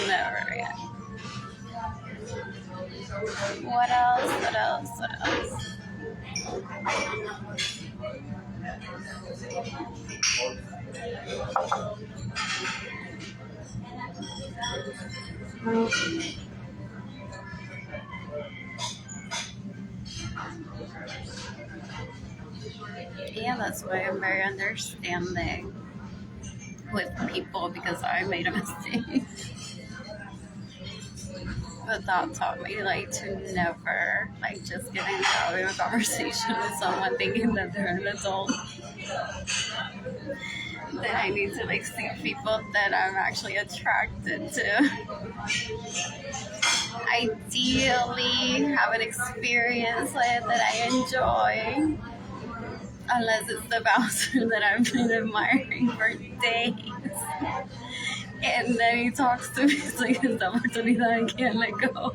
Never again. What else? What else? What else? Yeah, that's why I'm very understanding with people because I made a mistake. But that taught me like to never like just get into having a conversation with someone thinking that they're an adult. Then I need to like see people that I'm actually attracted to. Ideally have an experience with that I enjoy. Unless it's the bouncer that I've been admiring for days. And then he talks to me, it's like his oportunidad, I can't let go.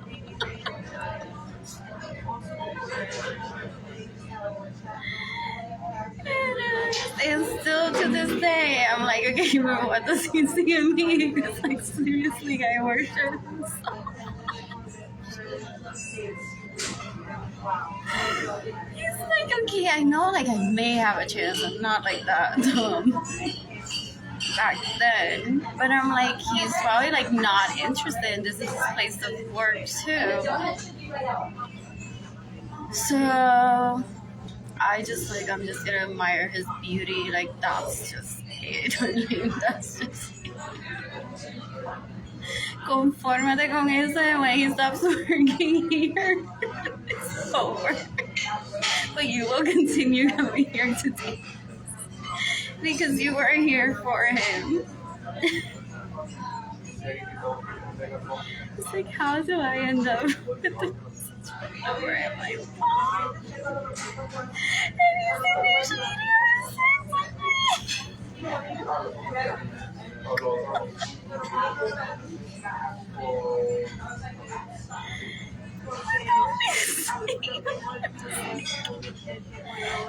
And still to this day, I'm like, okay, but what does he see in me? Because like, seriously, I worship him so much. He's like, okay, I know like I may have a chance, I'm not like that back then, but I'm like, he's probably like not interested in this is his place of work too. So I just like, I'm just gonna admire his beauty, like that's just it. That's just it. Confórmate con eso when he stops working here. It's over. But you will continue coming here today. Because you were here for him. It's like, how do I end up with this over at my phone? And he's in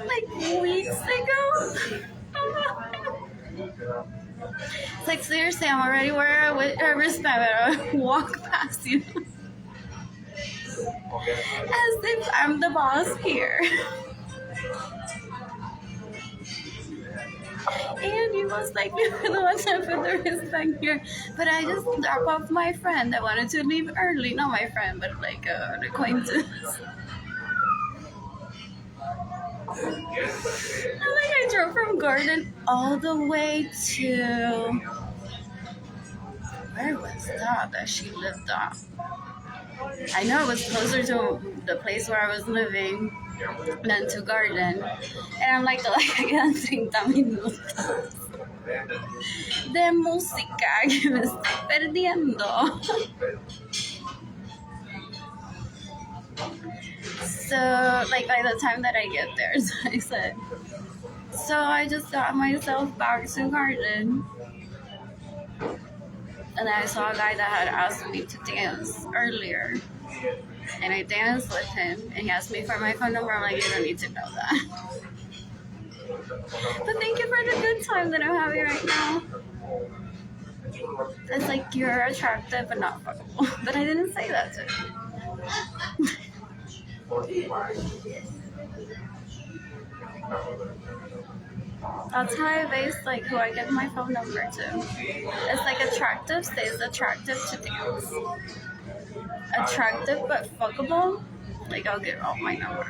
like weeks ago. It's like, seriously, I'm already wearing a wristband, but I walk past you as if I'm the boss here. And you must like me for the one time put the wristband here. But I just dropped off my friend that wanted to leave early. Not my friend, but like an acquaintance. I drove from Garden all the way to, where was that she lived at? I know it was closer to the place where I was living than to Garden. And I'm like, I quedan 30 minutos de música que me estoy perdiendo. So, like, by the time that I get there, so I said, so I just got myself back to Garden. And then I saw a guy that had asked me to dance earlier. And I danced with him. And he asked me for my phone number. I'm like, you don't need to know that. But thank you for the good time that I'm having right now. It's like you're attractive but not fuckable. But I didn't say that to him. That's how I base like who I give my phone number to. It's like attractive stays attractive to dance. Attractive but fuckable, like I'll give out my number.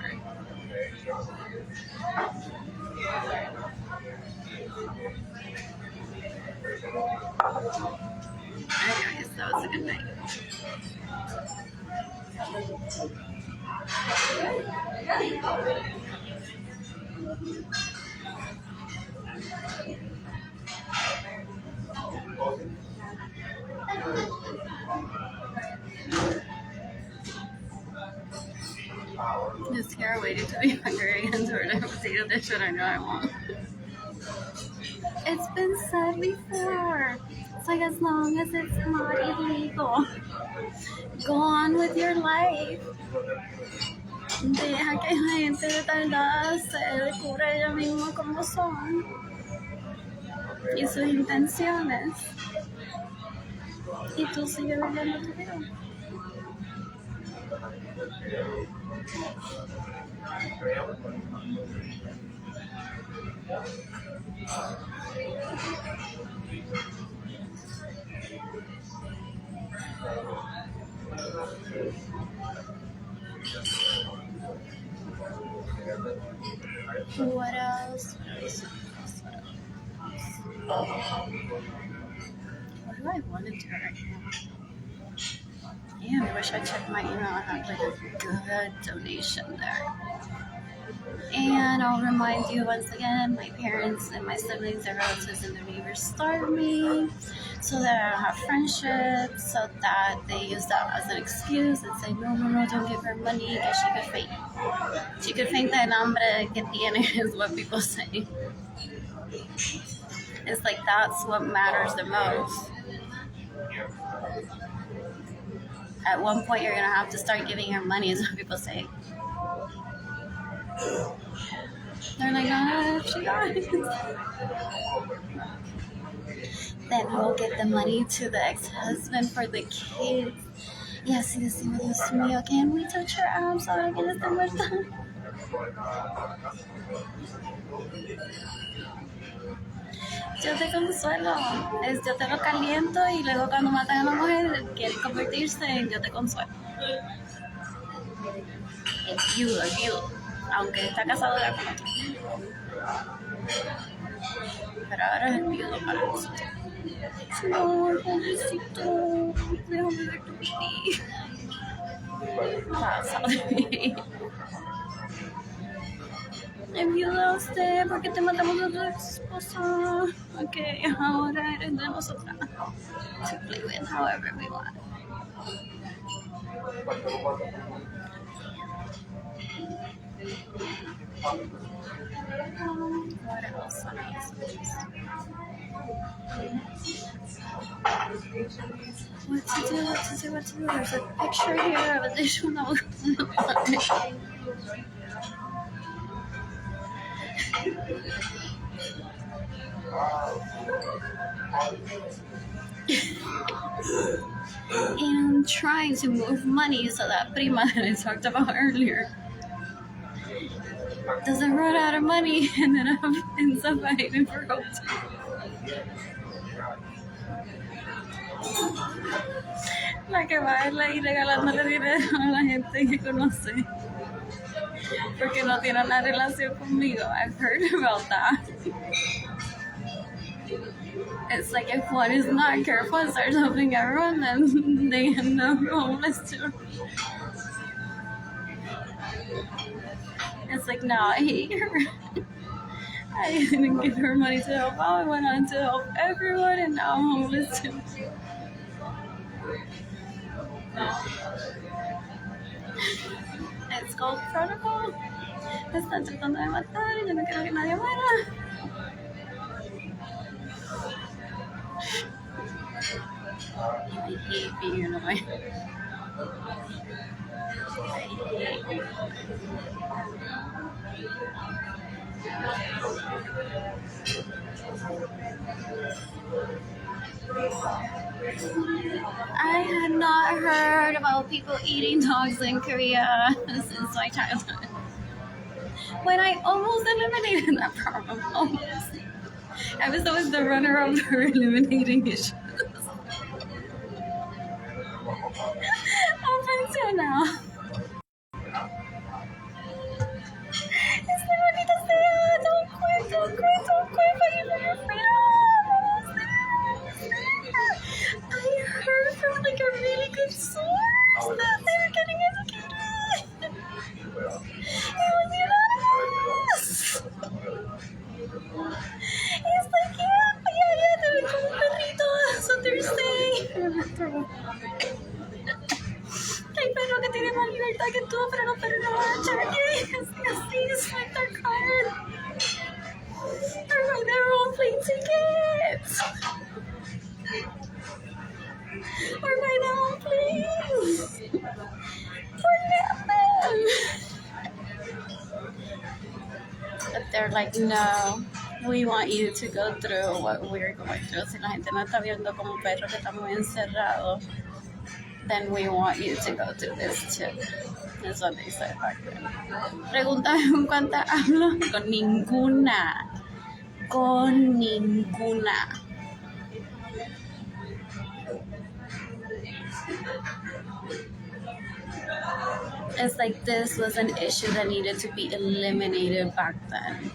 Anyways, that was a good night. Just here waiting to be hungry again to order a potato dish that I know I want. It's been said before. It's like as long as it's not illegal, go on with your life. Deja que la gente retardada se descubra ella misma como son y sus intenciones. Y tú sigues viviendo tu vida. What else? What do I want to do right now? Damn, I wish I checked my email and had like a good donation there. And I'll remind you once again, my parents and my siblings and relatives and their neighbors starved me so that I don't have friendships, so that they use that as an excuse and say, no, don't give her money because she could faint. She could faint the hambre que tiene is what people say. It's like that's what matters the most. At one point, you're going to have to start giving her money is what people say. They're like, if she dies, then we'll give the money to the ex-husband for the kids. Y así decimos, Dios mío, can we touch her arms ahora que ella está muerta? Yo te consuelo, yo te lo caliento y luego cuando matan a la mujer quiere convertirse en yo te consuelo. El viudo, aunque está casado ya con otro. Pero ahora es el viudo para nosotros. No, pobrecito, déjame ver tu pipí. Pasa de mí. Enviudaste porque te matamos a tu esposa. Ok, ahora eres de nosotras. To play with however we want. What else? What to do? There's a picture here of a dish when I was and trying to move money so that prima that I talked about earlier doesn't run out of money and then ends up behaving for hotel. La que va a irla y regalándole dinero a la gente que conoce porque no tiene una relación conmigo. I've heard about that. It's like if one is not careful and starts helping everyone, then they end up homeless too. It's like, no, I hate her. I didn't give her money to help out. I went on to help everyone, and now I'm homeless too. It's called protocol. Me están tratando de matar y yo no quiero que nadie muera. I hate being annoying. I had not heard about people eating dogs in Korea since my childhood. When I almost eliminated that problem. Almost. I was always the runner-up for eliminating issues. Up until now. It's literally the same. Don't quit, don't quit, don't quit. Fighting for your freedom. I heard from like a really good source that they were getting educated. It was unanimous. He's like, yeah, te ven como un perrito on Thursday. Hay perro que tiene más libertad que tú, pero los perros no van a echar aquí. Así, swipe their card. Or buy their own plane tickets. Or buy their own planes. For nothing. But they're like, no, we want you to go through what we're going through. Si la gente no está viendo como perro que está muy encerrado, then we want you to go through this too. That's what they said back then. Pregúntame con cuánta hablo. Con ninguna. Con ninguna. It's like this was an issue that needed to be eliminated back then.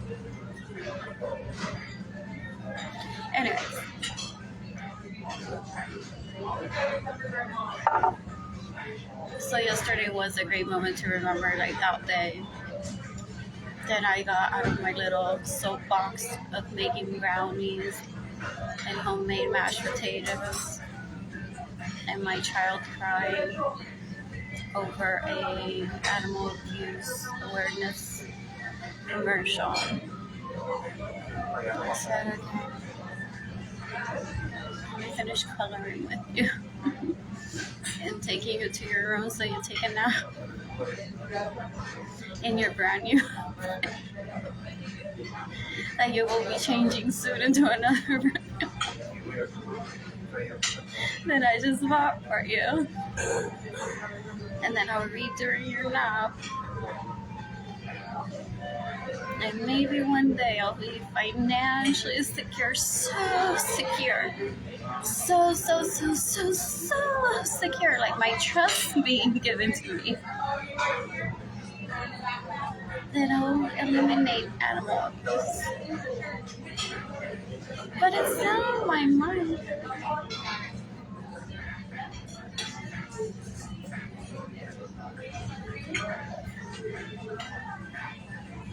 Anyways. So yesterday was a great moment to remember, like that day. Then I got out of my little soapbox of making brownies and homemade mashed potatoes, and my child crying over a animal abuse awareness commercial. I said, okay, let me finish coloring with you and taking you to your room so you take a nap in your brand new that you will be changing soon into another brand new that I just bought for you. And then I'll read during your nap. And maybe one day I'll be financially secure, so secure. So secure. Like my trust being given to me. That I'll eliminate animal abuse. But it's not in my mind.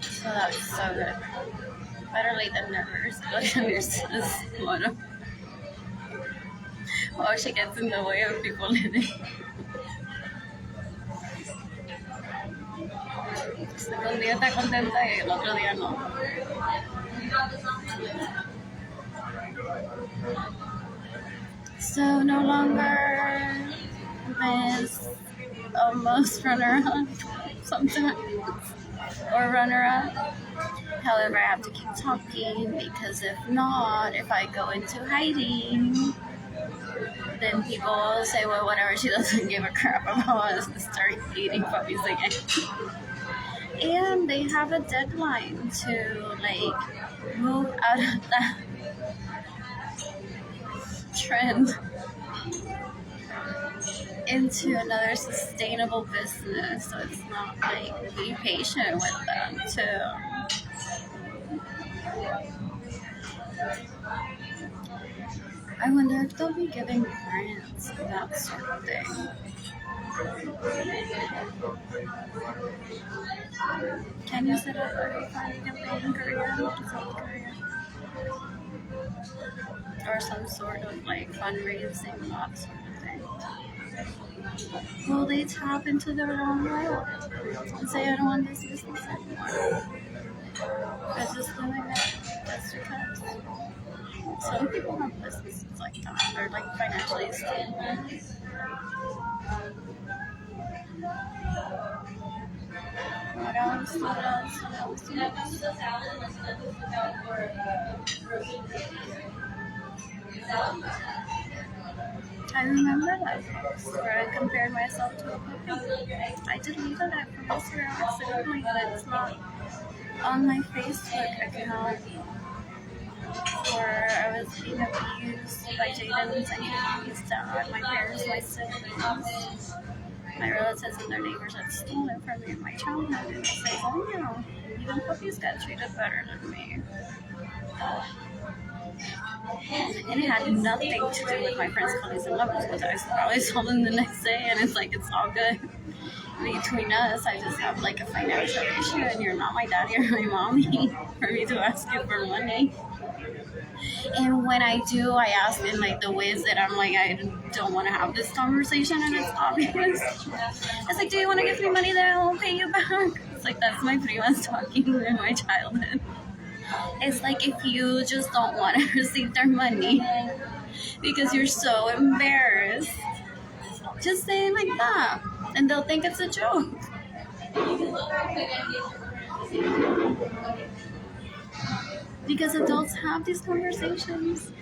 So that's so good. Better late than never. Like there's this one. Oh, she gets in the way of people living. Un día está contenta y el otro día no. So no longer Miss almost runner-up sometimes, or runner-up. However, I have to keep talking because if not, if I go into hiding, then people will say, well, whatever, she doesn't give a crap about us and start eating puppies again. And they have a deadline to like move out of that trend into another sustainable business. So it's not like, be patient with them too. I wonder if they'll be giving grants and that sort of thing. Can you set up a refunding campaign in Korea? South Korea? Or some sort of like fundraising, that sort of thing. Will they tap into their own world and say, I don't want this business anymore? I'm just doing it just because. Some people have businesses like that. They're like financially stable. What else? I remember that post where I compared myself to a puppy. I deleted that from Instagram accidentally, but it's not on my Facebook account where I was being abused by Jaden's and his dad, my parents, my siblings, my relatives, and their neighbors had stolen from me in my childhood. And I say, oh no, even puppies got treated better than me. And it had nothing to do with my friends' colleagues and lovers, because I always told them the next day, and it's like, it's all good. Between us, I just have like a financial issue, and you're not my daddy or my mommy for me to ask you for money. And when I do, I ask in like the ways that I'm like, I don't want to have this conversation, and it's obvious. It's like, do you want to give me money that I won't pay you back? It's like, that's my primas talking in my childhood. It's like, if you just don't want to receive their money because you're so embarrassed, just say it like that, and they'll think it's a joke. Because adults have these conversations.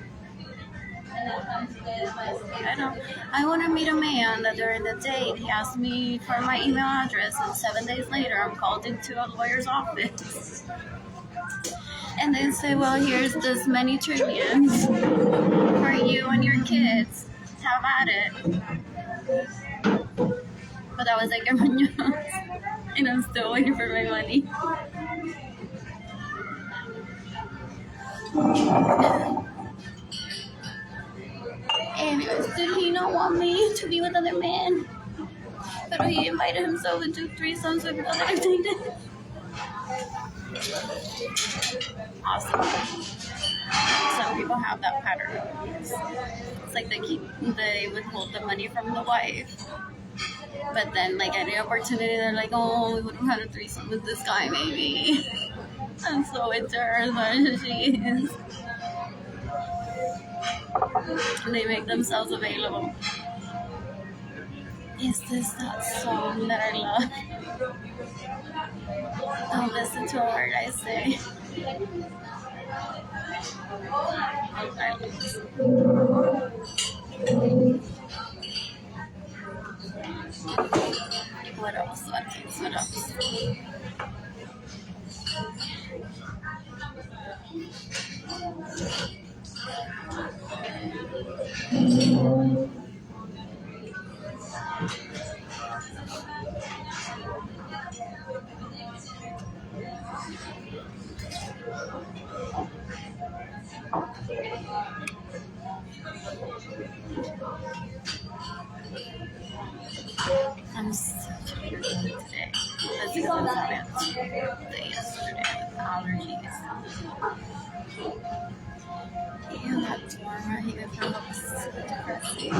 I want to meet a man that during the date he asked me for my email address, and 7 days later I'm called into a lawyer's office. And they say, well, here's this many trillions for you and your kids. Have at it. But that was like a Muñoz, and I'm still waiting for my money. Anyways, did he not want me to be with other men? But he invited himself into threesomes with other dated. Awesome. Some people have that pattern. It's like they withhold the money from the wife. But then, like, any opportunity, they're like, oh, we would have had a threesome with this guy, maybe. And so it's her as much as she is. And they make themselves available. Is this that song that I love? Don't listen to a word I say. I love this. What else? What else? I'm so tired today. That's because I was bad yesterday with allergies. And that storm right here from up is so depressing.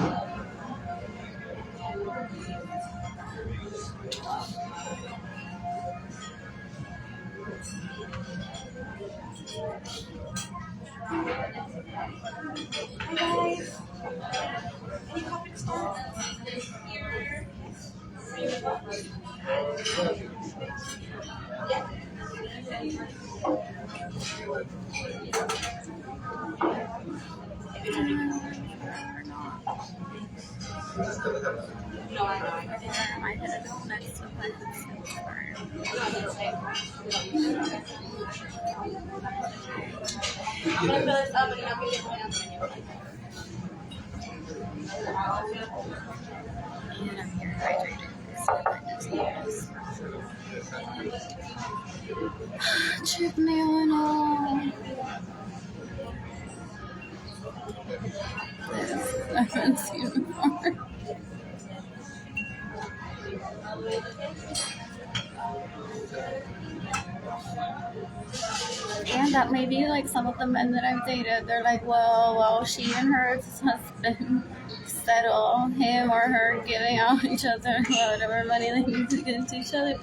No, I know. I hit a note next to my I'm gonna fill this up and I'll give you one else. And I'm here hydrated. Check me on all. This I haven't seen before. And that maybe like some of the men that I've dated, they're like, well, she and her husband settle him or her giving out each other whatever money they need to give to each other.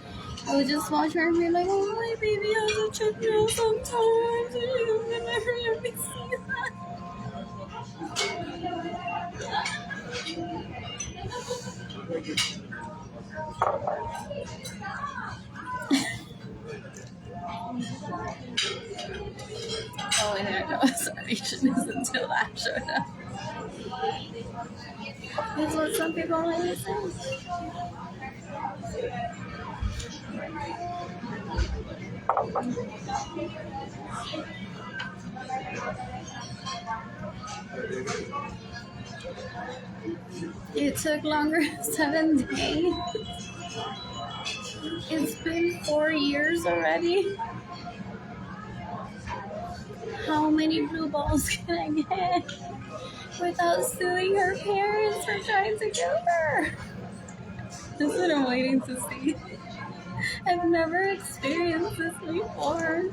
I would just watch her and be like, oh, my baby has a check now sometimes, and you would never let me see that. Oh, and there it goes. Sorry. celebration is until that showed up. That's what some people always say. It took longer than 7 days. It's been 4 years already. How many blue balls can I get without suing her parents for trying to kill her? That's what I'm waiting to see. I've never experienced this before.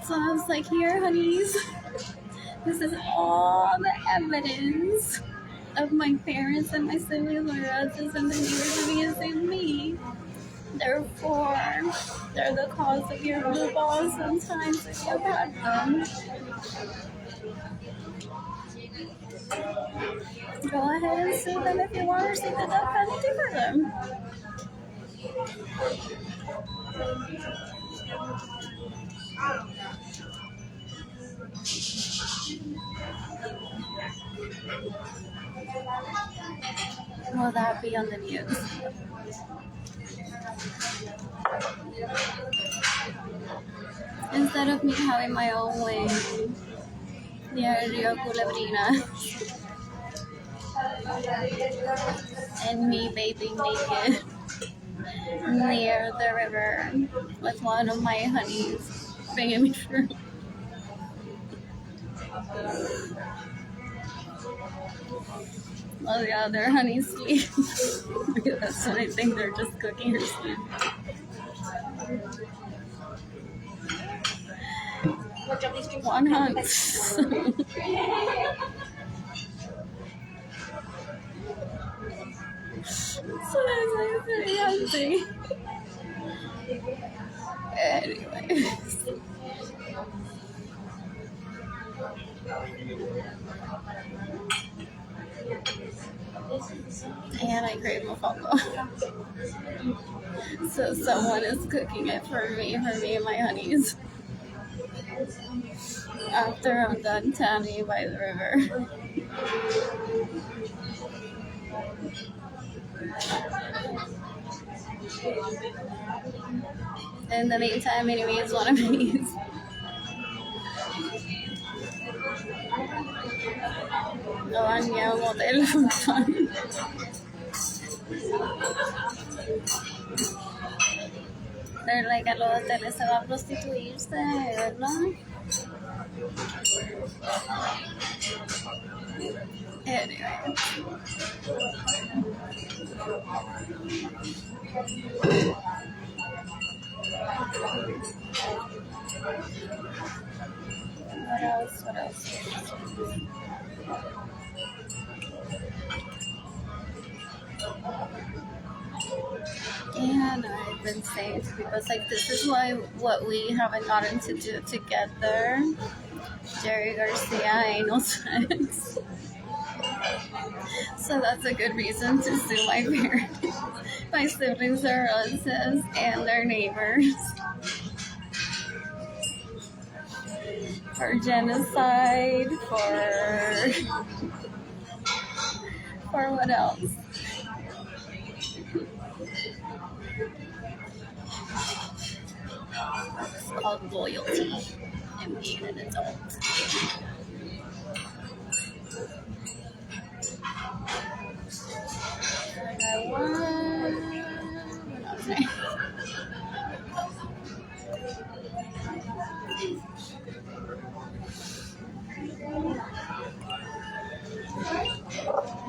So I was like, here, honeys. This is all the evidence of my parents and my siblings or relatives and the neighbors against me. Therefore, they're the cause of your blue balls sometimes if you've had them. Go ahead and sue them if you want or seek the death penalty for them. Will that be on the news? Instead of me having my own way near Rio Culebrina and me bathing naked near the river with one of my honeys bringing me fruit. While the other honeys sleep. That's what I think, they're just cooking her sleep. One hunt. So that's like pretty empty. Anyways. And I crave mofongo. So someone is cooking it for me and my honeys. After I'm done tanning by the river. In the meantime, anyways, one of these. Gawa niya ang motel. They're like, a los hoteles se va a prostituirse, ¿verdad? Anyway. What else? And I've been saying to people, it's like, this is what we haven't gotten to do together. Jerry Garcia ain't no sex. So that's a good reason to sue my parents, my siblings, their relatives, and their neighbors for genocide, for what else? It's called loyalty and being an adult.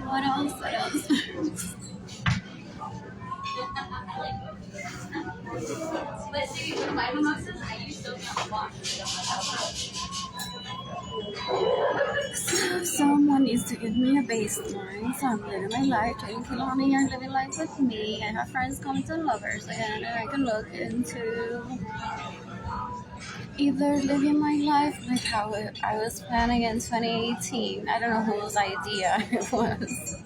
What else? Someone needs to give me a baseline, so I'm living my life, taking Kilani and living life with me. I have friends coming to lovers, and I can look into either living my life like how I was planning in 2018. I don't know whose idea it was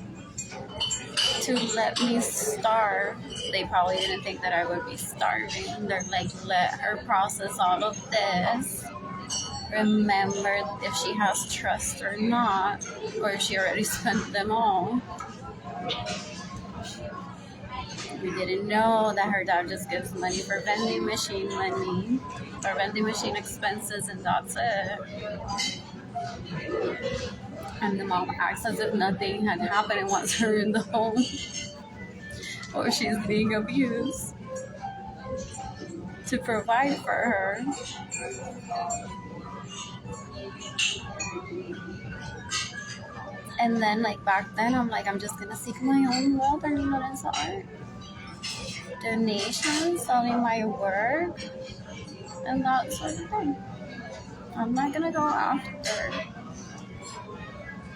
to let me starve. They probably didn't think that I would be starving. They're like, let her process all of this remember if she has trust or not, or if she already spent them all. We didn't know that her dad just gives money for vending machine money or vending machine expenses, and that's it. And the mom acts as if nothing had happened and wants her in the home, or she's being abused to provide for her. And then, like, back then, I'm like, I'm just gonna seek my own wealth and leave it as art. Donations, selling my work, and that sort of thing. I'm not gonna go after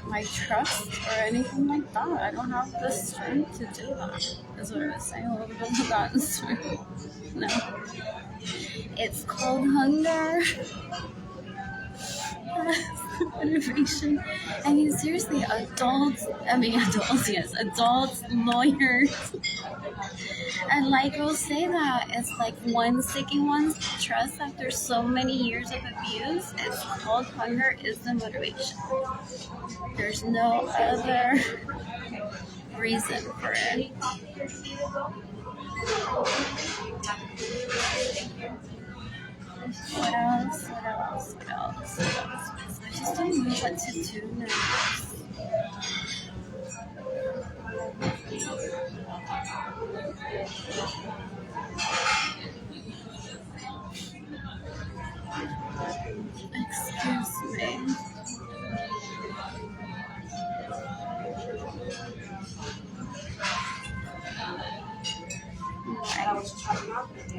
my trust or anything like that. I don't have the strength to do that. That's what I was saying, a little bit of that strength. No. It's called hunger. Motivation. I mean, seriously, adults, lawyers, and like we'll say that it's like one seeking one's trust after so many years of abuse. It's called hunger is the motivation. There's no other reason for it. What else? I just don't know what to do now. Excuse me.